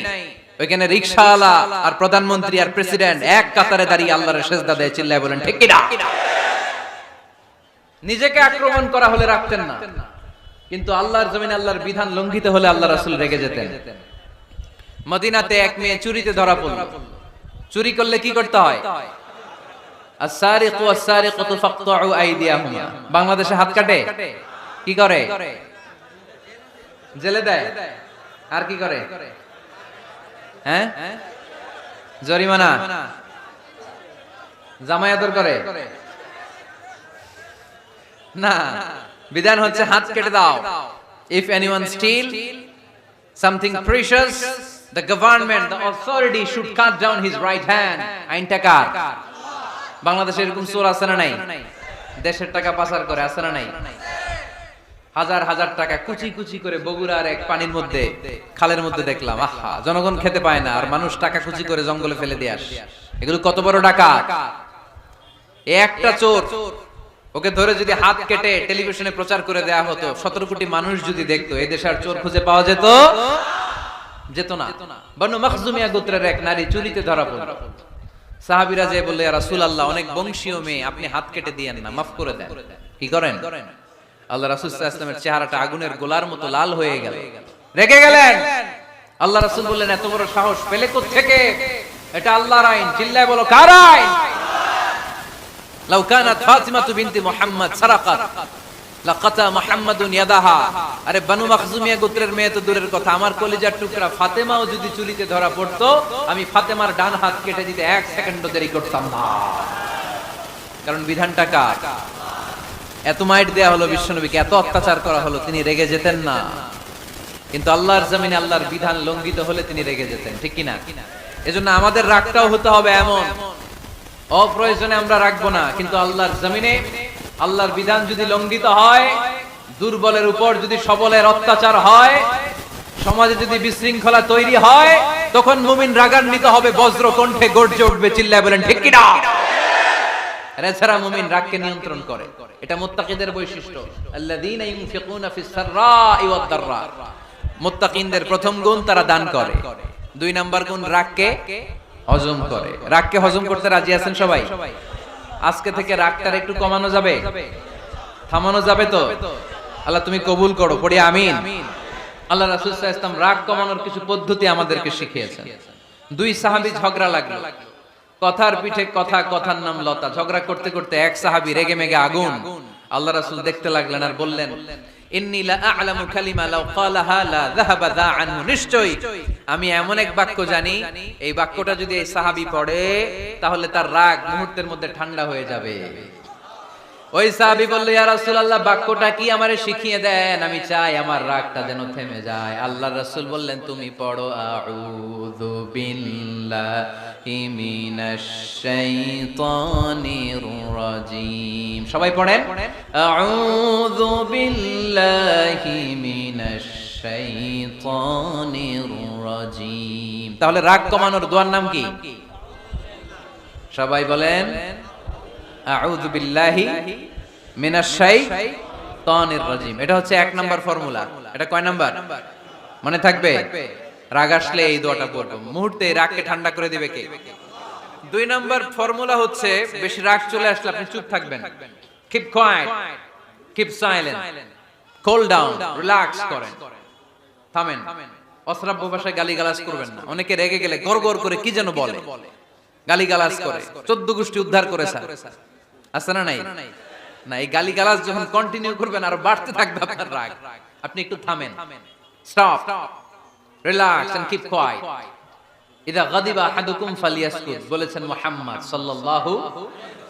ওইখানে রিকশাওয়ালা আর প্রধানমন্ত্রী আর প্রেসিডেন্ট এক কাতারে দাঁড়িয়ে আল্লাহর সেজদা দেয়। চিল্লায় বলেন ঠিক কি না? নিজেকে আক্রমণ করা হলে রাখতেন না, কিন্তু আল্লাহর জমিনে আল্লাহর বিধান লঙ্ঘিত হলে আল্লাহ রাসূল রেগে যেতেন। মদিনাতে এক মেয়ে চুরিতে ধরা পড়ল। চুরি করলে কি করতে হয়? আস-সারিকু ওয়াস-সারিকাতু ফাকতাউ আইদিয়াহুমা। বাংলাদেশে হাত কাটে, কি করে? জেলে দেয়। আর কি করে? হ্যাঁ, জরিমানা, জামাই আদর করে না। বিধান হচ্ছে হাত কেটে দাও। If anyone steal something precious, the government, the authority should cut down his right hand. আইনটা কার? বাংলাদেশে এরকম চোর আছে না নাই? দেশের টাকা পাচার করে, আছে না নাই? হাজার হাজার টাকা কুচি কুচি করে বগুড়ার এক পানির মধ্যে, খালের মধ্যে দেখলাম। আহা, জনগণ খেতে পায় না আর মানুষ টাকা কুচি করে জঙ্গলে ফেলে দিয়ে আসে। এগুলো কত বড় ডাকাত! একটা চোর, ওকে ধরে যদি হাত কেটে টেলিভিশনে প্রচার করে দেয়া হতো, 17 কোটি মানুষ যদি দেখতো, এই দেশে আর চোর খুঁজে পাওয়া যেত না। বনু মখজুমিয়া গোত্রের এক নারী চুরিতে ধরা পড়ল। সাহাবীরা যে বললে, ইয়া রাসূলুল্লাহ, অনেক বংশীয় মেয়ে, আপনি হাত কেটে দিয়েন না, মাফ করে দেন। কি করেন? আল্লাহ রাসূল সাল্লাল্লাহু আলাইহি ওয়াসাল্লামের চেহারাটা আগুনের গোলার মতো লাল হয়ে গেল। রেগে গেলেন। আল্লাহ রাসূল বললেন, এত বড় সাহস পেলে কোথা থেকে? এটা আল্লাহর আইন। চিল্লায় বলো, কার আইন? লাউ কানাত ফাতিমাতু বিনতি মুহাম্মদ সারাকাত লাকাতা মুহাম্মাদুন ইয়াদাহা। আরে বনু মখজুমিয়া গোত্রের মেয়ে তো দূরের কথা, আমার কলিজার টুকরা ফাতেমাও যদি চুরিতে ধরা পড়তো, আমি ফাতেমার ডান হাত কেটে দিতে 1 সেকেন্ডও দেরি করতাম না। কারণ বিধানটা কার? এত মাইট দেয়া হলো বিশ্বনবীকে, এত অত্যাচার করা হলো, তিনি রেগে যেতেন না। কিন্তু আল্লাহর জমিনে আল্লাহর বিধান লঙ্ঘিত হলে তিনি রেগে যেতেন। ঠিক কি না? এজন্য আমাদের রাগটাও হতে হবে এমন, অপ্রয়োজনে আমরা রাখবো না। কিন্তু আল্লাহর জমিনে আল্লাহর বিধান যদি লঙ্ঘিত হয়, দুর্বলের উপর যদি সবলের অত্যাচার হয়, সমাজে যদি বিশৃঙ্খলা তৈরি হয়, তখন মুমিন রাগান্বিত হবে, বজ্র কণ্ঠে গর্জে উঠবে। চিল্লায় বলেন ঠিক কি না? এছাড়া মুমিন রাগকে নিয়ন্ত্রণ করে। এটা মুত্তাকিদের বৈশিষ্ট্য। আল্লাযীনা ইউনফিকুনা ফিস সাররাই ওয়াদ দাররা। মুত্তাকিনদের প্রথম গুণ, তারা দান করে। 2 নাম্বার গুণ, রাগকে হজম করে। রাগকে হজম করতে রাজি আছেন সবাই? আজকে থেকে রাগটা একটু কমানো যাবে, থামানো যাবে তো? আল্লাহ তুমি কবুল করো, পড়ি আমিন। আল্লাহ রাসূল সাল্লাল্লাহু আলাইহি ওয়াসাল্লাম রাগ কমানোর কিছু পদ্ধতি আমাদেরকে শিখিয়েছেন। 2 সাহাবী ঝগড়া লাগলো, কথার পিঠে কথা, কথার নাম লতা। ঝগড়া করতে করতে এক সাহাবী রেগে মেগে আগুন। আল্লাহ রাসূল দেখতে লাগলেন আর বললেন, ইন্নী লা আ'লামু কালিমা লাউ ক্বালাহা লা যাহাবা যা আনহু। নিশ্চয়ই আমি এমন এক বাক্য জানি, এই বাক্যটা যদি এই সাহাবী পড়ে, তাহলে তার রাগ মুহূর্তের মধ্যে ঠান্ডা হয়ে যাবে। ওই সাহাবী বলল, ইয়া রাসূলুল্লাহ, বাক্যটা কি আমারে শিখিয়ে দেন, আমি চাই আমার রাগটা যেন থেমে যায়। আল্লাহর রাসূল বললেন, তুমি পড়ো, আউযু বিল্লাহি মিনাশ শাইতানির রাজীম। সবাই পড়েন, আউযু বিল্লাহি মিনাশ শাইতানির রাজীম। তাহলে রাগ কমানোর দোয়ার নাম কি? সবাই বলেন, আউযু বিল্লাহি মিনাশ শাইতানির রাজীম। এটা হচ্ছে 1 নাম্বার ফর্মুলা। এটা কয় নাম্বার মনে থাকবে? রাগ আসলে এই দোয়াটা পড়ব, মুহূর্তে রাগকে ঠান্ডা করে দিবে কে? 2 নাম্বার ফর্মুলা হচ্ছে, বেশি রাগ চলে আসলে আপনি চুপ থাকবেন। Keep quiet, keep silent, cool down, relax করেন, থামেন। অশ্রাব্য ভাষায় গালিগালাজ করবেন না। অনেকে রেগে গেলে গড়গড় করে কি যেন বলে, গালিগালাজ করে, 14 গোষ্ঠী উদ্ধার করে স্যার, আছে না নাই? না, এই গালিগালাজ যখন কন্টিনিউ করবেন আর বাড়তে থাকবে আপনার রাগ। আপনি একটু থামেন, stop, relax and keep quiet. ইদা গাদিবা আহাদুকুম ফালিয়াসকুত, বলেছেন মুহাম্মদ সাল্লাল্লাহু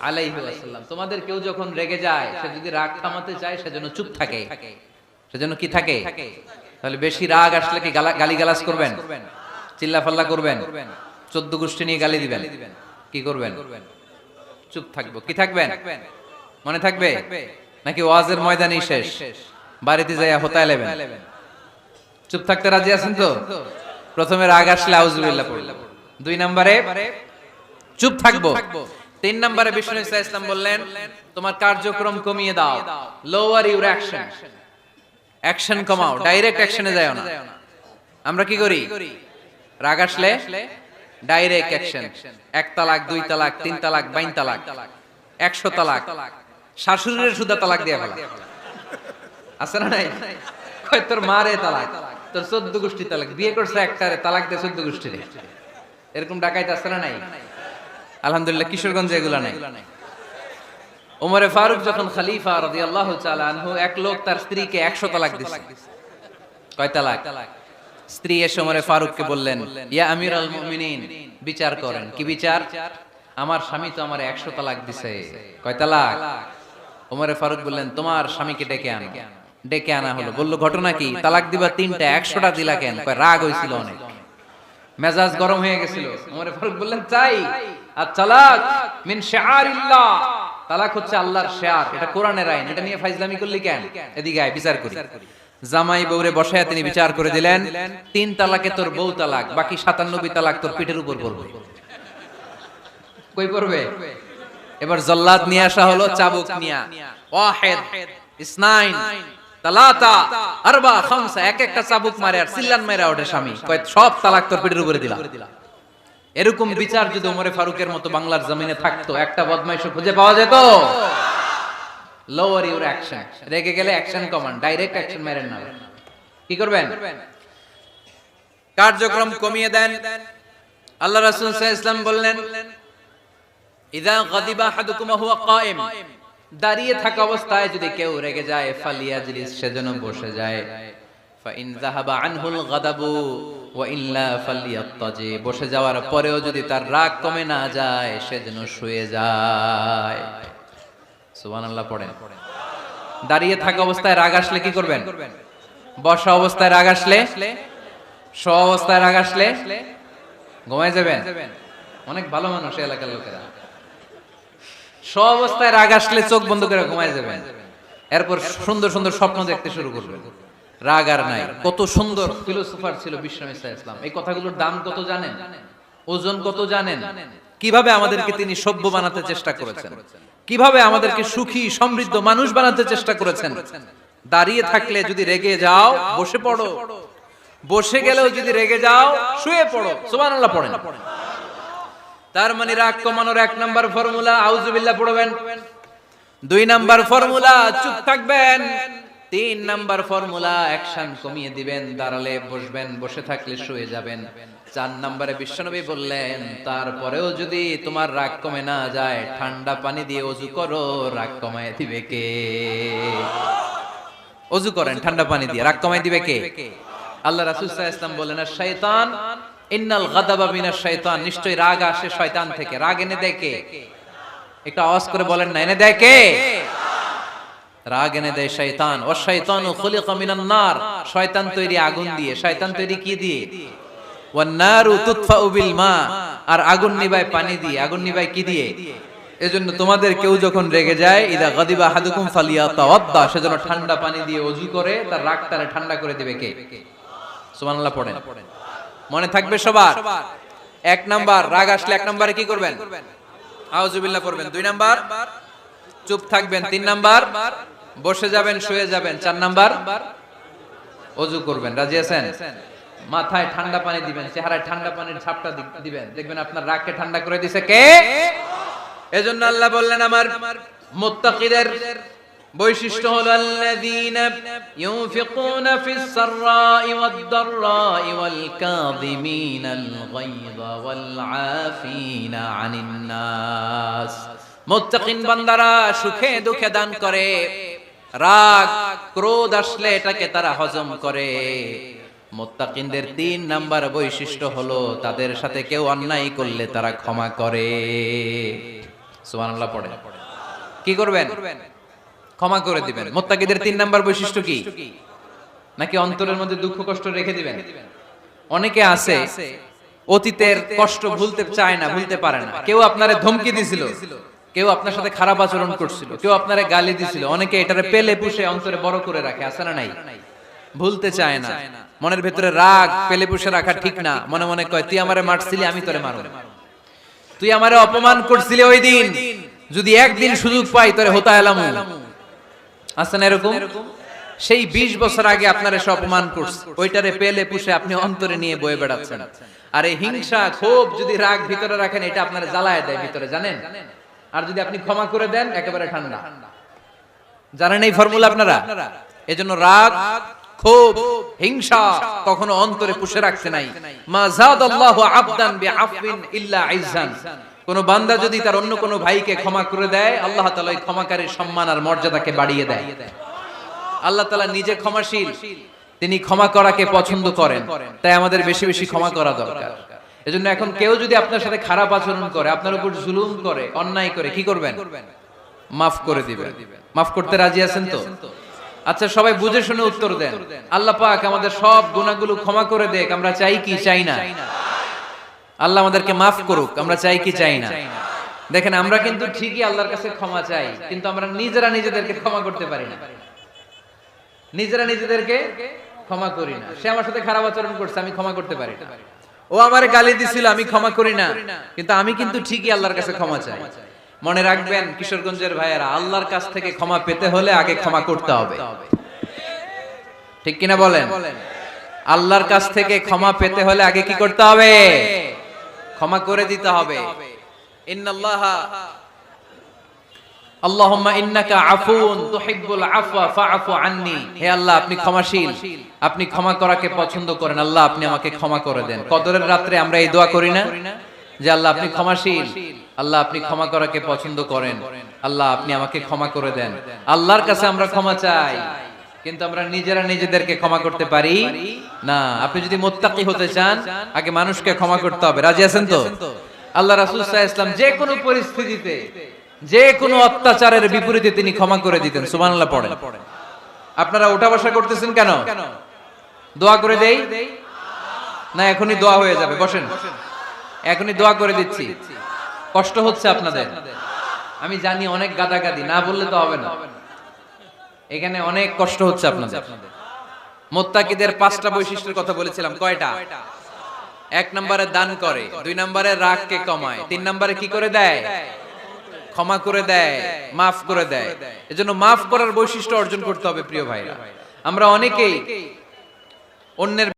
আলাইহি ওয়াসাল্লাম। তোমাদের কেউ যখন রেগে যায়, সে যদি রাগ থামাতে চায় সেজন্য চুপ থাকে। সেজন্য কি থাকে? তাহলে বেশি রাগ আসলে কি গালিগালাজ করবেন, চিল্লাফাল্লা করবেন, 14 গোষ্ঠী নিয়ে গালি দিবেন, কি করবেন? চুপ থাকবো। কি থাকবেন? মনে থাকবে নাকি ওয়াজের ময়দানই শেষ, বাড়িতে যাইয়া হোতায় লেবেন? চুপ থাকতে রাজি আছেন তো? প্রথমে রাগ আসলে আউযুবিল্লাহ পড়লাম, 2 নম্বরে চুপ থাকবো, 3 নম্বরে বিষ্ণু ইসা ইসলাম বললেন তোমার কার্যক্রম কমিয়ে দাও, লোয়ার ইউর অ্যাকশন, অ্যাকশন কমাও, ডাইরেক্ট অ্যাকশনে যাও না। আমরা কি করি? রাগ আসলে ডাইরেক্ট অ্যাকশন, 1 তালাক, 2 তালাক, 3 তালাক, 22 তালাক, 100 তালাক, শাশুড়ির সুদা তালাক দিয়ে ফেলা, আছে না নাই? কয় তোর মারে তালাক, তোর 14 গোষ্ঠী তালাক, বিয়ে করছে একটারে, তালাক দিয়ে 14 গোষ্ঠী, এরকম ডাকাইতে আছে না নাই? আলহামদুলিল্লাহ কিশোরগঞ্জে এগুলা নাই। ওমরে ফারুক যখন খলিফা রাদিয়াল্লাহু তাআলা আনহু, এক লোক তার স্ত্রীকে 100 তালাক দিছে। কয় তালাক? স্ত্রী এসে ওমরে ফারুককে বললেন, ইয়া আমিরুল মুমিনিন, বিচার করেন। কি বিচার? আমার স্বামী তো আমারে 100 তালাক দিছে। কয় তালাক? ওমরে ফারুক বললেন, তোমার স্বামীকে ডেকে আনো। ডেকে আনা হলো। বলল, ঘটনা কি? তালাক দিবা 3টা, 100টা দিলা কেন? কয় রাগ হইছিল অনেক, মেজাজ গরম হয়ে গেছিল। ওমরে ফারুক বললেন, চাই আর তালাক মিন শিআরিল্লাহ, তালাক হচ্ছে আল্লাহর শিআর, এটা কোরআনের আইন, এটা নিয়ে ফাইজলামি করলি কেন? এদিকে আয়, বিচার করি। জামাই বউরে বসায়া তিনি বিচার করে দিলেন, 3 তালাকে তোর বউ তালাক, বাকি 97 তালাক তোর পিঠের উপর পড়বে। কই পড়বে? এবার জল্লাদ নিয়ে আসা হলো, চাবুক নিয়া, ওয়াহিদ, ইসনাইন, তালাতা, আরবা, খামসা, এক একটা চাবুক মারে আর সিল্লান মাইরা ওঠে স্বামী। কয় সব তালাক তোর পিঠের উপরে দিলাম। এরকম বিচার যদি ওমরে ফারুকের মতো বাংলার জমিনে থাকতো, একটা বদমাইশও খুঁজে পাওয়া যেত? লোয়ার ইউর অ্যাকশন, রেগে গেলে অ্যাকশন কমান, ডাইরেক্ট অ্যাকশন মেরেন না। কি করবেন? কার্যক্রম কমিয়ে দেন। আল্লাহ রাসূল সাল্লাল্লাহু আলাইহি ওয়াসাল্লাম বললেন, ইযা গাদিবা আহাদুকুম হুয়া কায়েম, দাঁড়িয়ে থাকা অবস্থায় যদি কেউ রেগে যায়, ফালিয়াজলিস, সেজন্য বসে যায়। ফা ইন যাহাবা আনহুল গাদাবু ওয়া ইল্লা ফালিয়াত্তাজি, বসে যাওয়ার পরেও যদি তার রাগ কমে না যায়, সেজন্য শুয়ে যায়। সুবহানাল্লাহ পড়েন। দাঁড়িয়ে থাকা অবস্থায় রাগ আসলে কি করবেন? বসা অবস্থায় রাগ আসলে, শোয়া অবস্থায় রাগ আসলে ঘুমায় যাবেন। অনেক ভালো মানুষ এলাকার লোকেরা, শোয়া অবস্থায় রাগ আসলে চোখ বন্ধ করে ঘুমায় যাবেন, এরপর সুন্দর সুন্দর স্বপ্ন দেখতে শুরু করবেন। রাগ আর নাই। কত সুন্দর ফিলোসোফার ছিল বিষ্ণু ইসলাম। এই কথাগুলোর দাম কত জানেন? ওজন কত জানেন? কিভাবে আমাদেরকে তিনি সভ্য বানাতে চেষ্টা করেছেন, কিভাবে আমাদেরকে সুখী সমৃদ্ধ মানুষ বানাতে চেষ্টা করেছেন। দাঁড়িয়ে থাকলে যদি রেগে যাও, বসে পড়ো, বসে গেলেও যদি রেগে যাও, শুয়ে পড়ো। সুবহানাল্লাহ পড়েন। তার মানে রাগ কমানোর 1 নাম্বার ফর্মুলা আউযুবিল্লাহ পড়বেন, 2 নাম্বার ফর্মুলা চুপ থাকবেন, 3 নাম্বার ফর্মুলা অ্যাকশন কমিয়ে দিবেন, দাঁড়ালে বসবেন, বসে থাকলে শুয়ে যাবেন। 4 নম্বরে বিশ্বনবী বললেন, তারপরেও যদি তোমার রাগ কমে না যায়, ঠান্ডা পানি দিয়ে ওযু করো, রাগ কমায় দিবে কে? ওযু করেন ঠান্ডা পানি দিয়ে, রাগ কমায় দিবে কে? আল্লাহ রাসূল সাল্লাল্লাহু আলাইহি ওয়াসাল্লাম বলেন, আর শয়তান ইন্নাল গাদাবা মিনাশ শয়তান, নিশ্চয়ই রাগ আসে শয়তান থেকে। রাগ এনে দেয় কে? একটু আওয়াজ করে বলেন না, এনে দেয় কে? রাগ এনে দেয় শয়তান। ও শয়তানু খুলিকা মিনান নার, শয়তান তৈরি আগুন দিয়ে। শয়তান তৈরি কি দিয়ে? ওয়ান নারু তুতফাউ বিল মা, আর আগুন নিভায় পানি দিয়ে। আগুন নিভায় কি দিয়ে? এজন্য তোমাদের কেউ যখন রেগে যায়, ইদা গাদিবা আহাদুকুম ফালিয়াতাওয়াদ্দা, সেজন্য ঠান্ডা পানি দিয়ে ওযু করে তার রাগটারে ঠান্ডা করে দিবে কে? সুবহানাল্লাহ পড়েন। মনে থাকবে সবার। 1 নাম্বার, রাগ আসলে 1 নম্বরে কি করবেন? আউযুবিল্লাহ পড়বেন। 2 নাম্বার চুপ থাকবেন। 3 নাম্বার বসে যাবেন, শুয়ে যাবেন। 4 নাম্বার ওযু করবেন। রাজি আছেন? মাথায় ঠান্ডা পানি দিবেন, চেহারায় ঠান্ডা পানির ঝাপটা দিবেন, দেখবেন আপনার রাগকে ঠান্ডা করে দিয়েছে কে? এজন্য আল্লাহ বললেন, আমার মুত্তাকিদের বৈশিষ্ট্য হলো আল্লাযীনা ইউনফিকুনা ফিস সাররাই ওয়াদ দাররাই ওয়াল কাযিমিনাল গায়যা ওয়াল আফিনা আনিন নাস। মুত্তাকিন বান্দারা সুখে দুঃখে দান করে, রাগ ক্রোধ আসলে এটাকে তারা হজম করে। মুত্তাকিনদের 3 নাম্বার বৈশিষ্ট্য হলো তাদের সাথে কেউ অন্যায় করলে তারা ক্ষমা করে। সুবহানাল্লাহ পড়ে। কি করবেন? ক্ষমা করে দিবেন। মুত্তাকিদের 3 নাম্বার বৈশিষ্ট্য কি? নাকি অন্তরের মধ্যে দুঃখ কষ্ট রেখে দিবেন? অনেকে আছে অতীতের কষ্ট ভুলতে চায় না, ভুলতে পারে না। কেউ আপনারে ধমকি দিছিল, কেউ আপনার সাথে খারাপ আচরণ করছিল, কেউ আপনারে গালি দিছিল, অনেকে এটারে পেলে পুষে অন্তরে বড় করে রাখে, আছে না নাই? ভুলতে চায় না, মনের ভেতরে রাগ পেলে পুষে রাখা ঠিক না। মনে মনে কয় তুই আমারে মারছিলি, আমি তোরে মারব, তুই আমারে অপমান করছিলি ওই দিন, যদি একদিন সুযোগ পাই তোরে হতা এলামু। আছে না এরকম? সেই 20 বছর আগে আপনার এসে অপমান করছে, ওইটারে পেলে পুষে আপনি অন্তরে নিয়ে বয়ে বেড়াচ্ছেন। আর এই হিংসা ক্ষোভ যদি রাগ ভিতরে রাখেন, এটা আপনার জ্বালায় দেয় ভিতরে, জানেন? আর যদি আপনি ক্ষমা করে দেন, একেবারে ঠান্ডা। জানেন এই ফর্মুলা আপনারা? এজন্য রাগ ক্ষোভ হিংসা কখনো অন্তরে পুষে রাখতে নাই। মা যাদাল্লাহু আবদান বিআফওয়িন ইল্লা ইজ্জান। কোন বান্দা যদি তার অন্য কোন ভাইকে ক্ষমা করে দেয়, আল্লাহ তাআলা ওই ক্ষমাকারীর সম্মান আর মর্যাদাকে বাড়িয়ে দেয়। আল্লাহ তাআলা নিজে ক্ষমাশীল, তিনি ক্ষমা করাকে পছন্দ করেন, তাই আমাদের বেশি বেশি ক্ষমা করা দরকার। এজন্য এখন কেউ যদি আপনার সাথে খারাপ আচরণ করে, আপনার উপর জুলুম করে, অন্যায় করে, কি করবেন? মাফ করে দিবেন। মাফ করতে রাজি আছেন তো? আচ্ছা, সবাই বুঝে শুনে উত্তর দেন। আল্লাহ পাক আমাদের সব গুনাহগুলো ক্ষমা করে দেখ, আমরা চাই কি চাই না? আল্লাহ আমাদেরকে মাফ করুক, আমরা চাই কি চাই না? দেখেন, আমরা কিন্তু ঠিকই আল্লাহর কাছে ক্ষমা চাই, কিন্তু আমরা নিজেরা নিজেদেরকে ক্ষমা করতে পারি না। নিজেরা নিজেদেরকে ক্ষমা করি না। সে আমার সাথে খারাপ আচরণ করছে, আমি ক্ষমা করতে পারি না। ও আমারে গালি দিছিল, আমি ক্ষমা করি না, কিন্তু আমি কিন্তু ঠিকই আল্লাহর কাছে ক্ষমা চাই। মনে রাখবেন কিশোরগঞ্জের ভাইয়েরা, আল্লাহর কাছ থেকে ক্ষমা পেতে হলে আগে ক্ষমা করতে হবে। ঠিক কিনা বলেন? আল্লাহর কাছ থেকে ক্ষমা পেতে হলে আগে কি করতে হবে? ক্ষমা করে দিতে হবে। ইন্নাল্লাহা আল্লাহুম্মা ইন্নাকা আফুন তুহিব্বুল আফওয়া ফাআফু আন্নি। হে আল্লাহ, আপনি ক্ষমাশীল, আপনি ক্ষমা করাকে পছন্দ করেন, আল্লাহ আপনি আমাকে ক্ষমা করে দেন। কদরের রাতে আমরা এই দোয়া করি না যে আল্লাহ আপনি ক্ষমাশীল, আল্লাহ আপনি ক্ষমা করাকে পছন্দ করেন, আল্লাহ আপনি আমাকে ক্ষমা করে দেন। আল্লাহর কাছে আমরা ক্ষমা চাই, কিন্তু আমরা নিজেরা নিজেদেরকে ক্ষমা করতে পারি না। আপনি যদি মুত্তাকি হতে চান, আগে মানুষকে ক্ষমা করতে হবে। রাজি আছেন তো? আল্লাহ রাসূল সাল্লাল্লাহু আলাইহি ওয়াসাল্লাম যে কোনো পরিস্থিতিতে, যে কোনো অত্যাচারের বিপরীতে তিনি ক্ষমা করে দিতেন। সুবহানাল্লাহ পড়েন। আপনারা ওঠা বসা করতেছেন কেন? দোয়া করে দেই না? এখনই দোয়া হয়ে যাবে, বসেন। এখনই দোয়া করে দিচ্ছি। কষ্ট হচ্ছে আপনাদের, আমি জানি, অনেক গাদাগাদি, না বললে তো হবে না। এখানে অনেক কষ্ট হচ্ছে আপনাদের। মুত্তাকিদের 5টা বৈশিষ্ট্যের কথা বলেছিলাম, কয়টা? 1 নম্বরে দান করে, 2 নম্বরে রাগকে কমায়, 3 নম্বরে কি করে দেয়? ক্ষমা করে দেয়, মাফ করে দেয়। এজন্য মাফ করার বৈশিষ্ট্য অর্জন করতে হবে প্রিয় ভাইরা। আমরা অনেকেই অন্যের